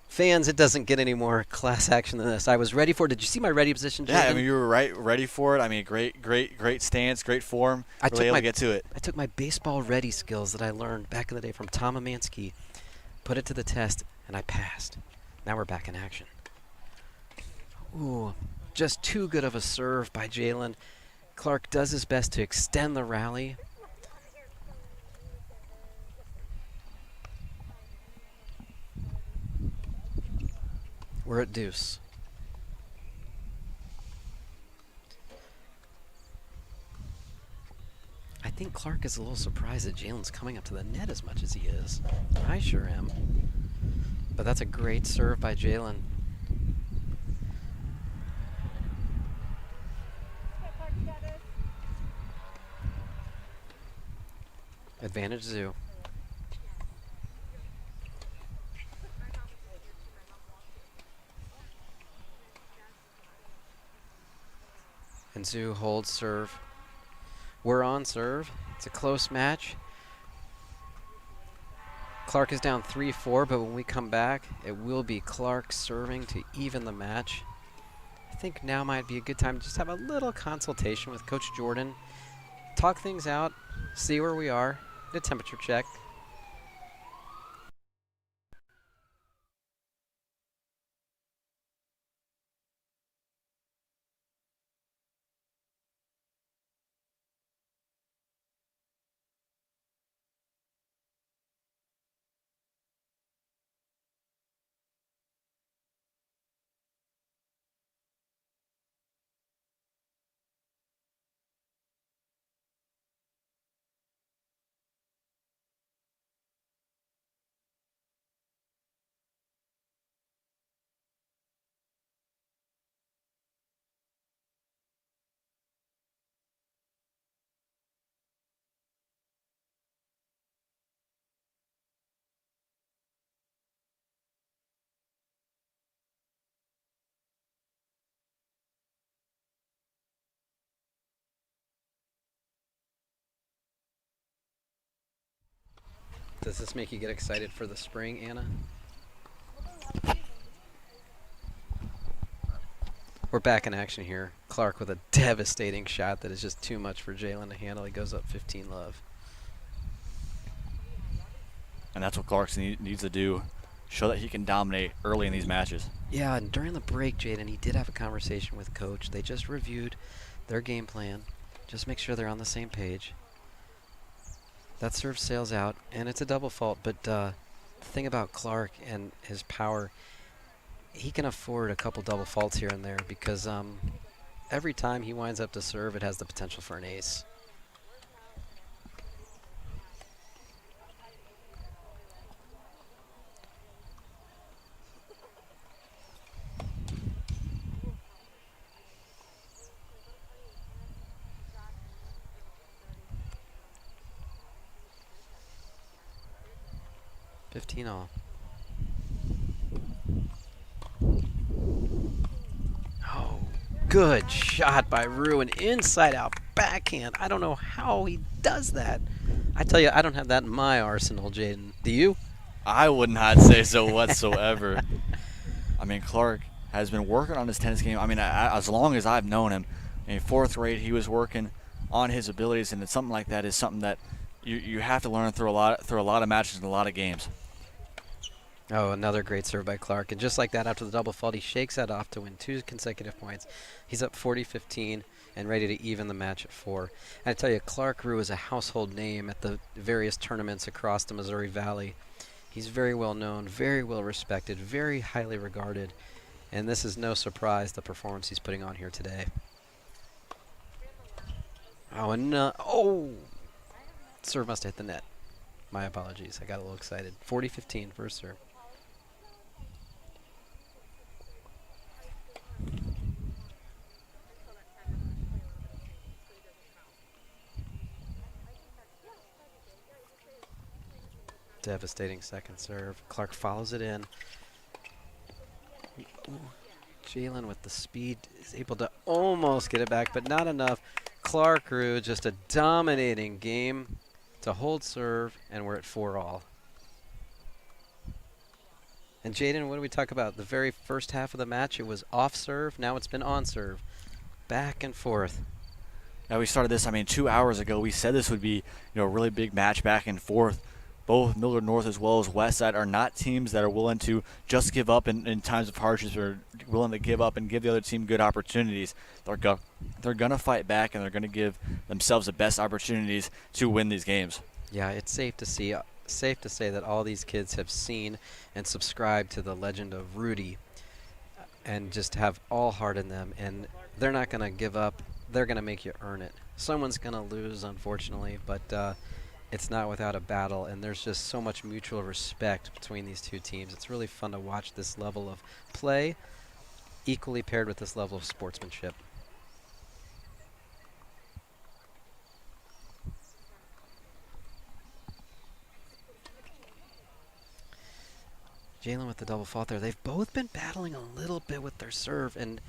Fans, it doesn't get any more class action than this. I was ready for it. Did you see my ready position, Jalen? Yeah, I mean, you were ready for it. I mean, great stance, great form. Really able to get to it. I took my baseball ready skills that I learned back in the day from Tom Amansky, put it to the test, and I passed. Now we're back in action. Ooh, just too good of a serve by Jalen. Clark does his best to extend the rally. We're at deuce. I think Clark is a little surprised that Jalen's coming up to the net as much as he is. I sure am. But that's a great serve by Jalen. Advantage Zoo. And Zoo holds serve. We're on serve. It's a close match. Clark is down 3-4, but when we come back, it will be Clark serving to even the match. I think now might be a good time to just have a little consultation with Coach Jordan. Talk things out, see where we are, get a temperature check. Does this make you get excited for the spring, Anna? We're back in action here. Clark with a devastating shot that is just too much for Jalen to handle. He goes up 15-love. And that's what Clark needs to do. Show that he can dominate early in these matches. Yeah, and during the break, Jaden, he did have a conversation with Coach. They just reviewed their game plan. Just make sure they're on the same page. That serve sails out, and it's a double fault, but the thing about Clark and his power, he can afford a couple double faults here and there because every time he winds up to serve, it has the potential for an ace. $15-all. Oh, good shot by Rue, an inside-out backhand. I don't know how he does that. I tell you, I don't have that in my arsenal, Jaden. Do you? I would not say so whatsoever. I mean, Clark has been working on his tennis game. I mean, as long as I've known him. In fourth grade, he was working on his abilities, and something like that is something that you have to learn through a lot of matches and a lot of games. Oh, another great serve by Clark. And just like that, after the double fault, he shakes that off to win 2 consecutive points. He's up 40-15 and ready to even the match at 4. And I tell you, Clark Rue is a household name at the various tournaments across the Missouri Valley. He's very well known, very well respected, very highly regarded. And this is no surprise, the performance he's putting on here today. Oh, and serve must have hit the net. My apologies. I got a little excited. 40-15 first serve. Devastating second serve. Clark follows it in. Jalen with the speed is able to almost get it back, but not enough. Clark Rue, just a dominating game to hold serve, and we're at 4-all. And Jaden, what do we talk about? The very first half of the match, it was off serve. Now it's been on serve. Back and forth. Now we started this, 2 hours ago. We said this would be, a really big match back and forth. Both Millard North as well as Westside are not teams that are willing to just give up in times of hardships, or willing to give up and give the other team good opportunities. They're going to fight back, and they're going to give themselves the best opportunities to win these games. Yeah, it's safe to say that all these kids have seen and subscribed to the legend of Rudy and just have all heart in them, and they're not going to give up. They're going to make you earn it. Someone's going to lose, unfortunately, but it's not without a battle, and there's just so much mutual respect between these two teams. It's really fun to watch this level of play equally paired with this level of sportsmanship. Jalen with the double fault there. They've both been battling a little bit with their serve, and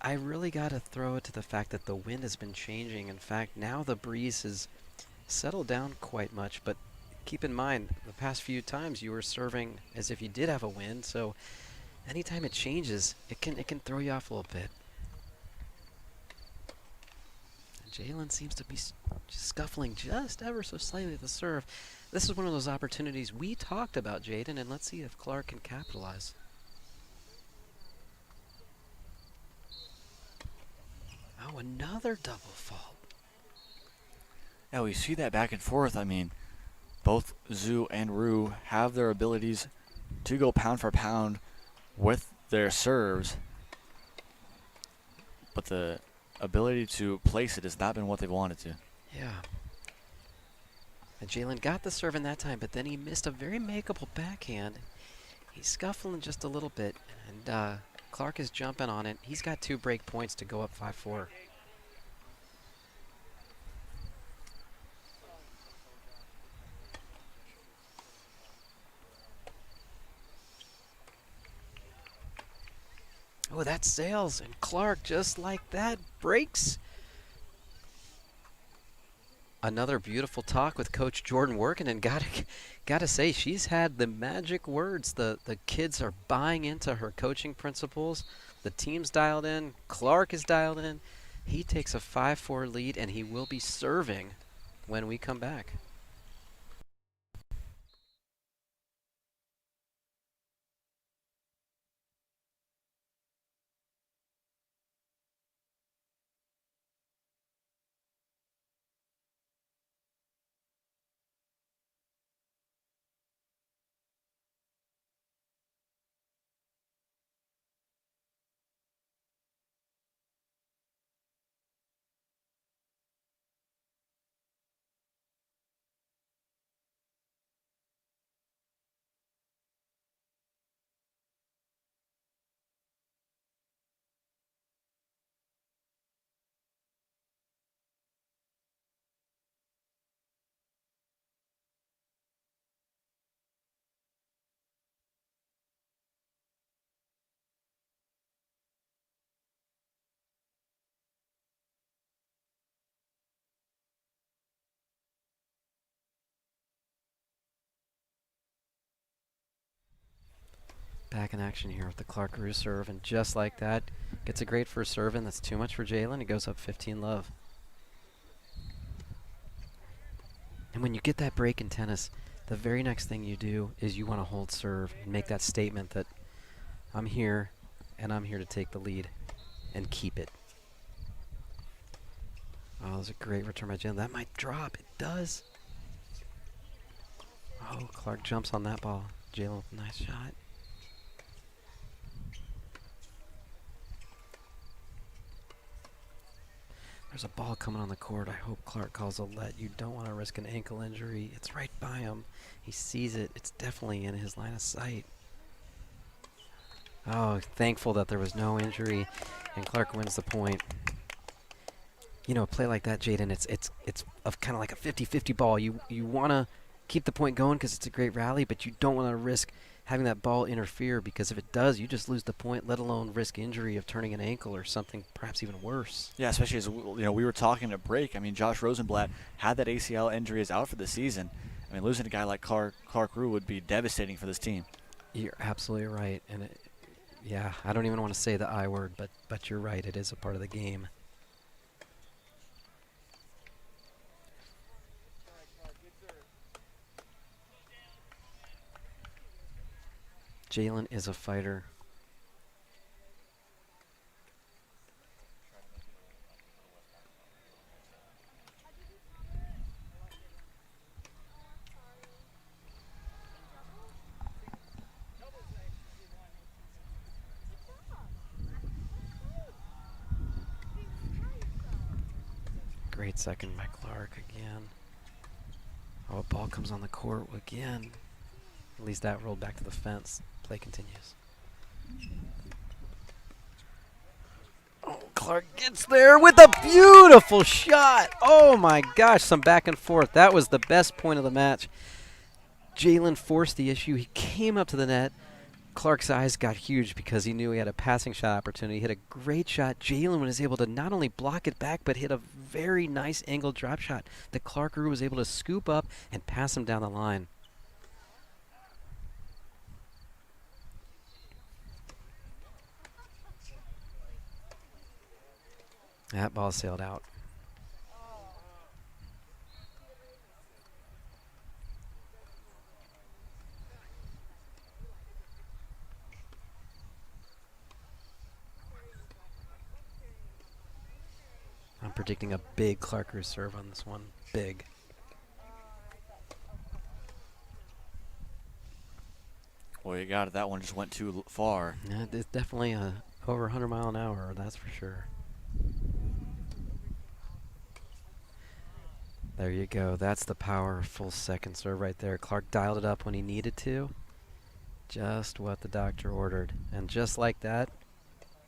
I really got to throw it to the fact that the wind has been changing. In fact, now the breeze has settled down quite much, but keep in mind, the past few times you were serving as if you did have a wind, so anytime it changes, it can throw you off a little bit. And Jalen seems to be scuffling just ever so slightly at the serve. This is one of those opportunities we talked about, Jaden, and let's see if Clark can capitalize. Oh, another double fault. Yeah, we see that back and forth. I mean, both Zhu and Rue have their abilities to go pound for pound with their serves, but the ability to place it has not been what they've wanted to. Yeah. And Jalen got the serve in that time, but then he missed a very makeable backhand. He's scuffling just a little bit, and Clark is jumping on it. He's got 2 break points to go up 5-4. Oh, that sails, and Clark, just like that, breaks. Another beautiful talk with Coach Jordan working, and gotta say, she's had the magic words. The kids are buying into her coaching principles. The team's dialed in. Clark is dialed in. He takes a 5-4 lead, and he will be serving when we come back. Back in action here with the Clark Rue serve, and just like that, gets a great first serve in. That's too much for Jalen. It goes up 15-love. And when you get that break in tennis, the very next thing you do is you want to hold serve and make that statement that I'm here, and I'm here to take the lead and keep it. Oh, that was a great return by Jalen. That might drop. It does. Oh, Clark jumps on that ball. Jalen with a nice shot. There's a ball coming on the court. I hope Clark calls a let. You don't want to risk an ankle injury. It's right by him. He sees it. It's definitely in his line of sight. Oh, thankful that there was no injury, and Clark wins the point. You know, a play like that, Jaden, it's kind of like a 50-50 ball. You want to keep the point going because it's a great rally, but you don't want to risk having that ball interfere, because if it does, you just lose the point, let alone risk injury of turning an ankle or something perhaps even worse. Yeah, especially as we were talking at break. I mean, Josh Rosenblatt had that ACL injury, is out for the season. I mean, losing a guy like Clark Rue would be devastating for this team. You're absolutely right, and yeah, I don't even want to say the I word, but you're right. It is a part of the game. Jalen is a fighter. Great second by Clark again. Oh, a ball comes on the court again. At least that rolled back to the fence. Play continues. Oh, Clark gets there with a beautiful shot. Oh my gosh, some back and forth. That was the best point of the match. Jalen forced the issue. He came up to the net. Clark's eyes got huge because he knew he had a passing shot opportunity. He hit a great shot. Jalen was able to not only block it back, but hit a very nice angled drop shot that Clark Rue was able to scoop up and pass him down the line. That ball sailed out. I'm predicting a big Clark Rue serve on this one. Big. Well, you got it. That one just went too far. Yeah, it's definitely over 100 mile an hour, that's for sure. There you go. That's the powerful second serve right there. Clark dialed it up when he needed to. Just what the doctor ordered. And just like that,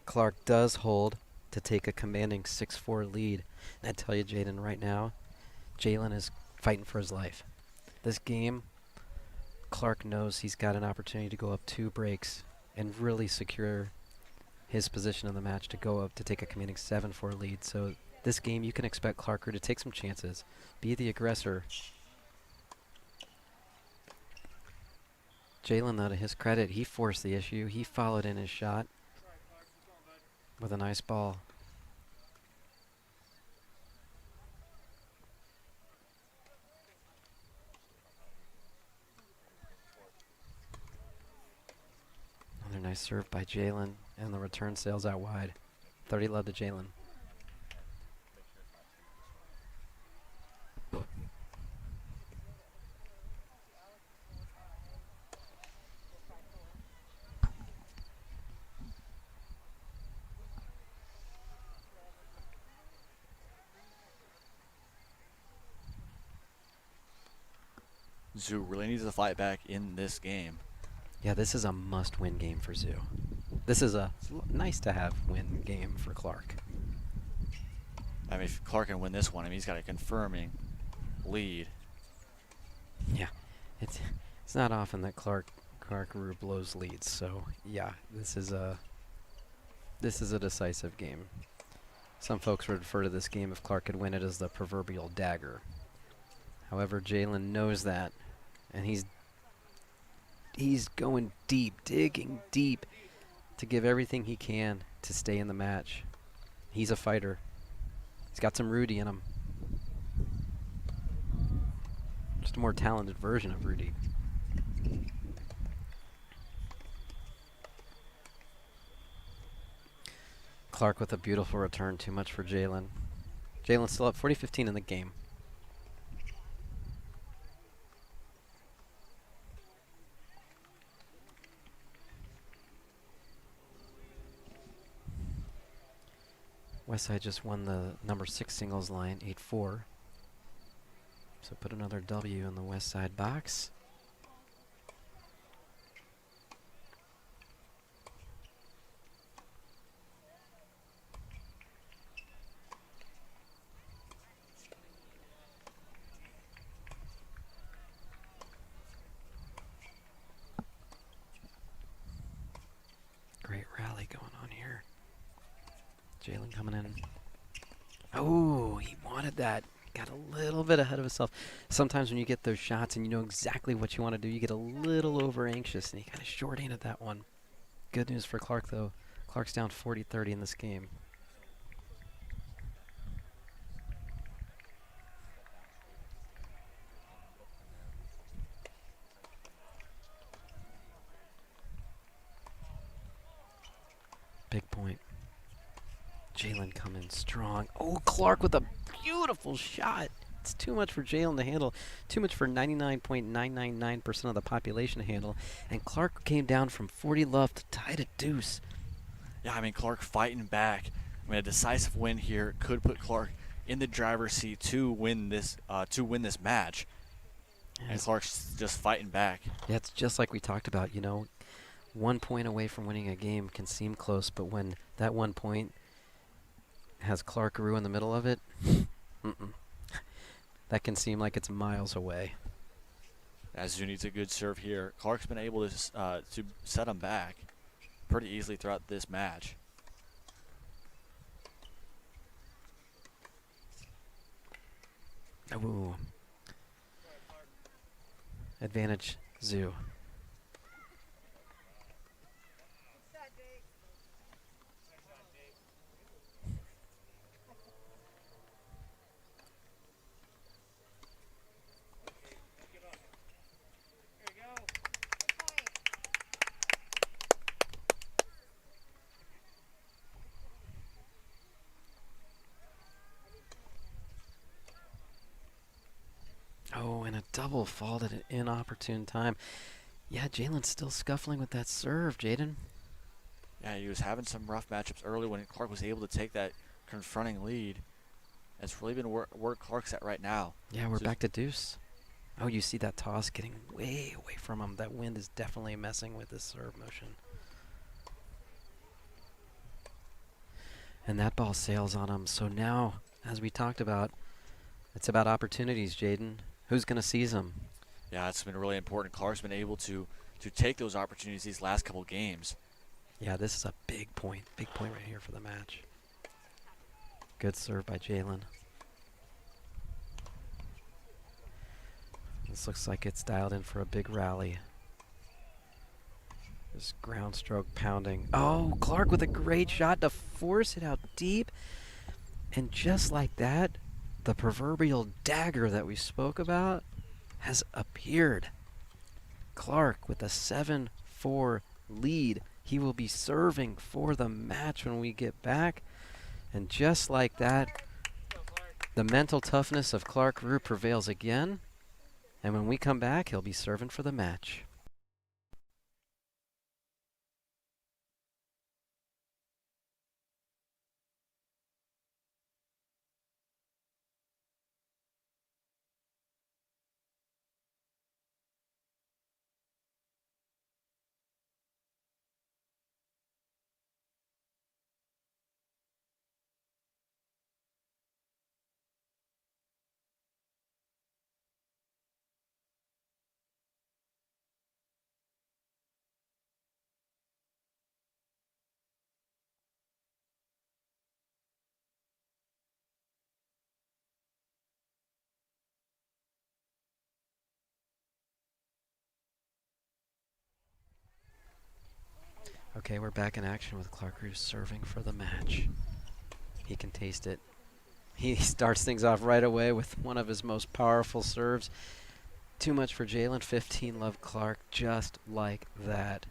Clark does hold to take a commanding 6-4 lead. And I tell you, Jaden, right now, Jalen is fighting for his life. This game, Clark knows he's got an opportunity to go up 2 breaks and really secure his position in the match to go up to take a commanding 7-4 lead. So this game, you can expect Clark Rue to take some chances, be the aggressor. Jalen, though, to his credit, he forced the issue. He followed in his shot with a nice ball. Another nice serve by Jalen, and the return sails out wide. 30 love to Jalen. Zoo really needs to fight back in this game. Yeah, this is a must-win game for Zoo. This is a nice-to-have win game for Clark. I mean, if Clark can win this one, I mean, he's got a confirming lead. Yeah, it's not often that Clark Rue blows leads, so yeah, this is a decisive game. Some folks would refer to this game, if Clark could win it, as the proverbial dagger. However, Jalen knows that, and he's going deep, digging deep to give everything he can to stay in the match. He's a fighter. He's got some Rudy in him. Just a more talented version of Rudy. Clark with a beautiful return, too much for Jalen. Jalen's still up 40-15 in the game. Westside just won the number 6 singles line, 8-4. So put another W in the Westside box. Great rally going on here. Jalen coming in. Oh, he wanted that. Got a little bit ahead of himself. Sometimes when you get those shots and you know exactly what you want to do, you get a little over anxious, and he kind of short-handed that one. Good news for Clark, though. Clark's down 40-30 in this game. Big point. Jalen coming strong. Oh, Clark with a beautiful shot. It's too much for Jalen to handle. Too much for 99.999% of the population to handle. And Clark came down from 40 love to tie to deuce. Yeah, I mean, Clark fighting back. I mean, a decisive win here could put Clark in the driver's seat to win this match. And Yes. Clark's just fighting back. Yeah, it's just like we talked about, you know. 1 point away from winning a game can seem close, but when that 1 point has Clark Rue in the middle of it, that can seem like it's miles away. As Zhu needs a good serve here. Clark's been able to set him back pretty easily throughout this match. Ooh. Advantage, Zhu. Oh, and a double fault at an inopportune time. Yeah, Jalen's still scuffling with that serve, Jaden. Yeah, he was having some rough matchups early when Clark was able to take that confronting lead. It's really been where Clark's at right now. Yeah, we're So back to deuce. Oh, you see that toss getting way away from him. That wind is definitely messing with his serve motion. And that ball sails on him. So now, as we talked about, it's about opportunities, Jaden. Who's going to seize them? Yeah, it's been really important. Clark's been able to take those opportunities these last couple games. Yeah, this is a big point right here for the match. Good serve by Jalen. This looks like it's dialed in for a big rally. This ground stroke pounding. Oh, Clark with a great shot to force it out deep. And just like that, the proverbial dagger that we spoke about has appeared. Clark with a 7-4 lead. He will be serving for the match when we get back. And just like that, the mental toughness of Clark Rue prevails again. And when we come back, he'll be serving for the match. Okay, we're back in action with Clark Rue serving for the match. He can taste it. He starts things off right away with one of his most powerful serves. Too much for Jalen. 15-love Clark, just like that.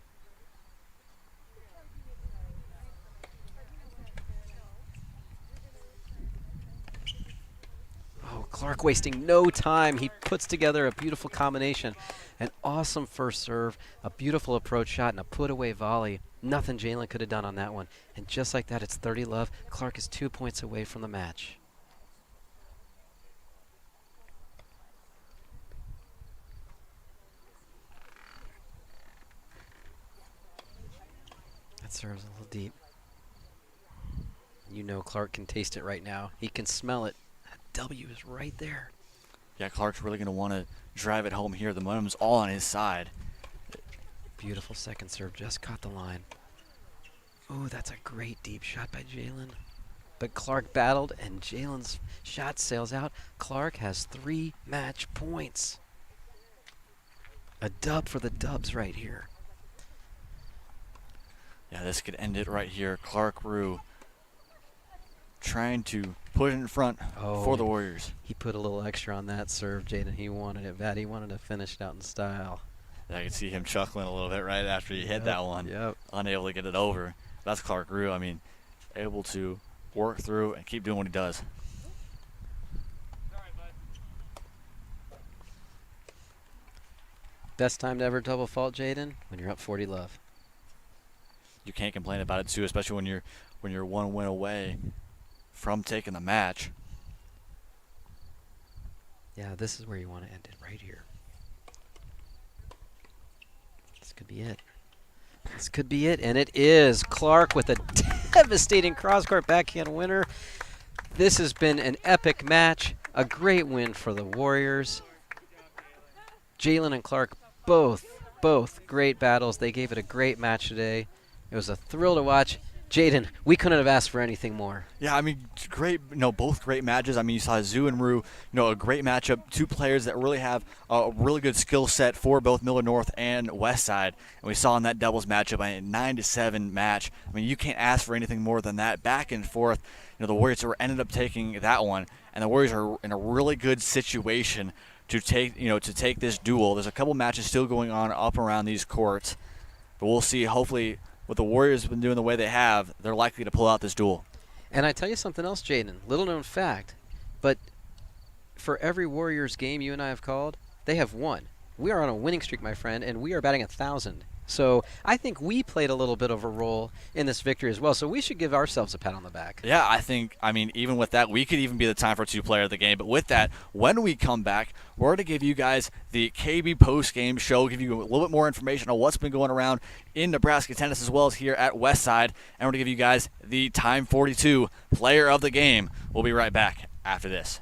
Oh, Clark wasting no time. He puts together a beautiful combination. An awesome first serve, a beautiful approach shot, and a put-away volley. Nothing Jalen could have done on that one. And just like that, it's 30-love. Clark is 2 points away from the match. That serves a little deep. You know Clark can taste it right now. He can smell it. That W is right there. Yeah, Clark's really going to want to drive it home here. The momentum's all on his side. Beautiful second serve, just caught the line. Oh, that's a great deep shot by Jalen. But Clark battled, and Jalen's shot sails out. Clark has 3 match points. A dub for the Dubs right here. Yeah, this could end it right here. Clark Rue trying to put it in front for the Warriors. He put a little extra on that serve, Jaden. He wanted it bad. He wanted to finish it out in style. I could see him chuckling a little bit right after he hit that one. Yep. Unable to get it over. That's Clark Rue. I mean, able to work through and keep doing what he does. Best time to ever double fault, Jaden? When you're up 40-love. You can't complain about it too, especially when you're 1 win away from taking the match. Yeah, this is where you want to end it, right here. This could be it. This could be it, and it is. Clark with a devastating cross-court backhand winner. This has been an epic match, a great win for the Warriors. Jalen and Clark, both great battles. They gave it a great match today. It was a thrill to watch. Jaden, we couldn't have asked for anything more. Yeah, I mean, great. Both great matches. I mean, you saw Zoo and Rue. A great matchup. Two players that really have a really good skill set for both Millard North and Westside. And we saw in that doubles matchup a 9-7 match. I mean, you can't ask for anything more than that. Back and forth. The Warriors ended up taking that one, and the Warriors are in a really good situation to take this duel. There's a couple matches still going on up around these courts, but we'll see. Hopefully, with the Warriors been doing the way they have, they're likely to pull out this duel. And I tell you something else, Jaden, little known fact, but for every Warriors game you and I have called, they have won. We are on a winning streak, my friend, and we are batting 1,000. So I think we played a little bit of a role in this victory as well. So we should give ourselves a pat on the back. Yeah, I mean, even with that, we could even be the time for two-player of the game. But with that, when we come back, we're going to give you guys the KB post-game show, give you a little bit more information on what's been going around in Nebraska tennis as well as here at Westside. And we're going to give you guys the Time 42 player of the game. We'll be right back after this.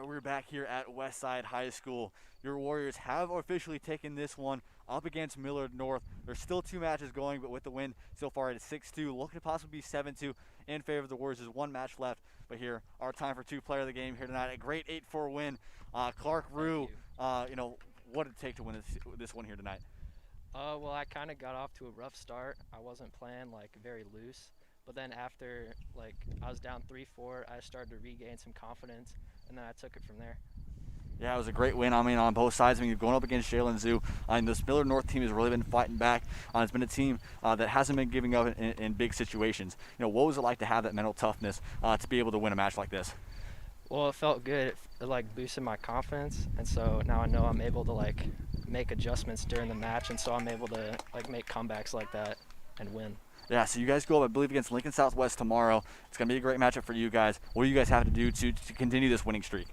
right, we're back here at Westside High School. Your Warriors have officially taken this one up against Millard North. There's still 2 matches going, but with the win so far it's 6-2, looking to possibly be 7-2 in favor of the Warriors. There's 1 match left, but here, our time for 2 player of the game here tonight. A great 8-4 win. Clark Rue, what did it take to win this one here tonight? Well, I kind of got off to a rough start. I wasn't playing very loose, but then after I was down 3-4, I started to regain some confidence, and then I took it from there. Yeah, it was a great win. I mean, on both sides. I mean, going up against Jalen Zoo, and this Millard North team has really been fighting back. It's been a team that hasn't been giving up in big situations. What was it like to have that mental toughness to be able to win a match like this? Well, it felt good. It boosted my confidence, and so now I know I'm able to make adjustments during the match, and so I'm able to make comebacks like that and win. Yeah, so you guys go up, I believe, against Lincoln Southwest tomorrow. It's going to be a great matchup for you guys. What do you guys have to do to continue this winning streak?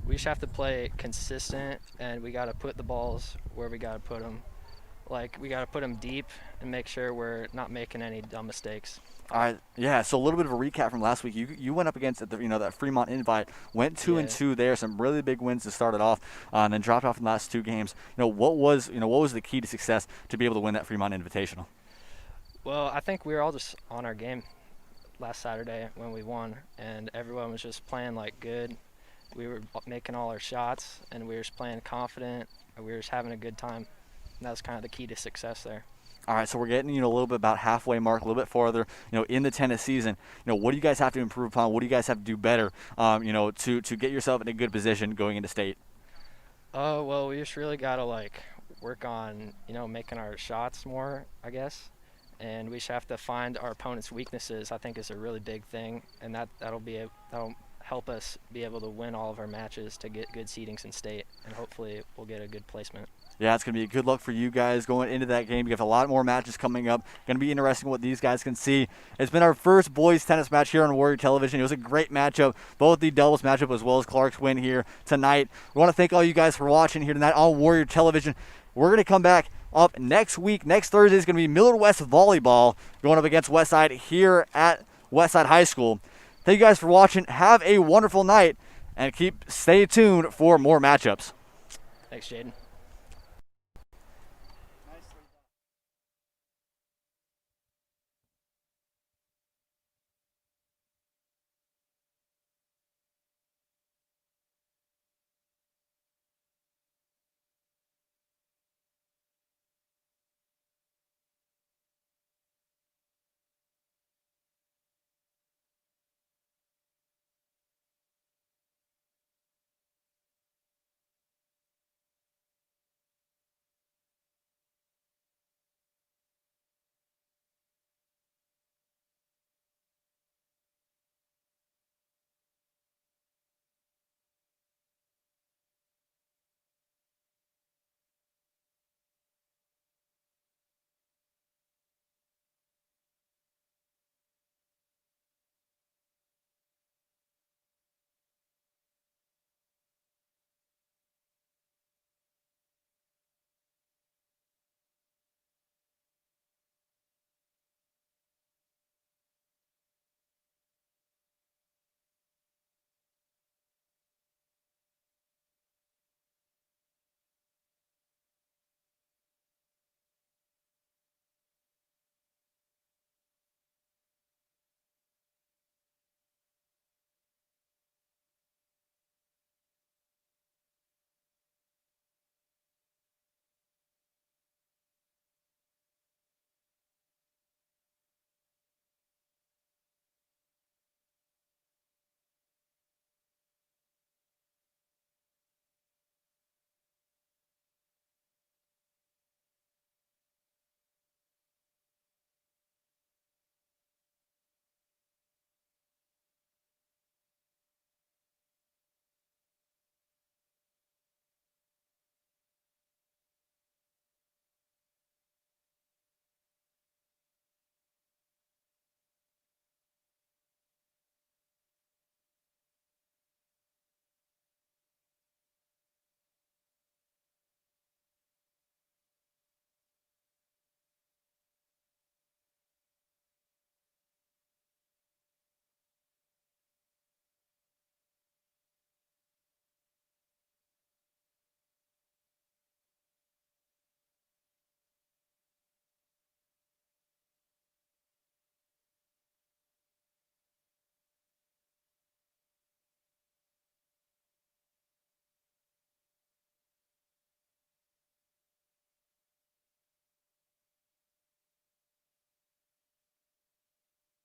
We just have to play consistent, and we got to put the balls where we got to put them. We got to put them deep and make sure we're not making any dumb mistakes. All right, yeah. So a little bit of a recap from last week. You went up against that Fremont Invite, went 2-2 there. Some really big wins to start it off, and then dropped off in the last 2 games. What was the key to success to be able to win that Fremont Invitational? Well, I think we were all just on our game last Saturday when we won, and everyone was just playing good. We were making all our shots, and we were just playing confident, and we were just having a good time. And that was kind of the key to success there. All right, so we're getting a little bit about halfway mark, a little bit farther, in the tennis season. What do you guys have to improve upon? What do you guys have to do better, to get yourself in a good position going into state? Well, we just really gotta work on making our shots more, I guess, and we just have to find our opponent's weaknesses. I think is a really big thing, and that'll help us be able to win all of our matches to get good seedings in state, and hopefully we'll get a good placement. Yeah, it's going to be a good luck for you guys going into that game. You have a lot more matches coming up. Going to be interesting what these guys can see. It's been our first boys tennis match here on Warrior Television. It was a great matchup, both the doubles matchup as well as Clark's win here tonight. We want to thank all you guys for watching here tonight on Warrior Television. We're going to come back up next week. Next Thursday is going to be Millard West Volleyball going up against Westside here at Westside High School. Thank you guys for watching. Have a wonderful night, and stay tuned for more matchups. Thanks, Jaden.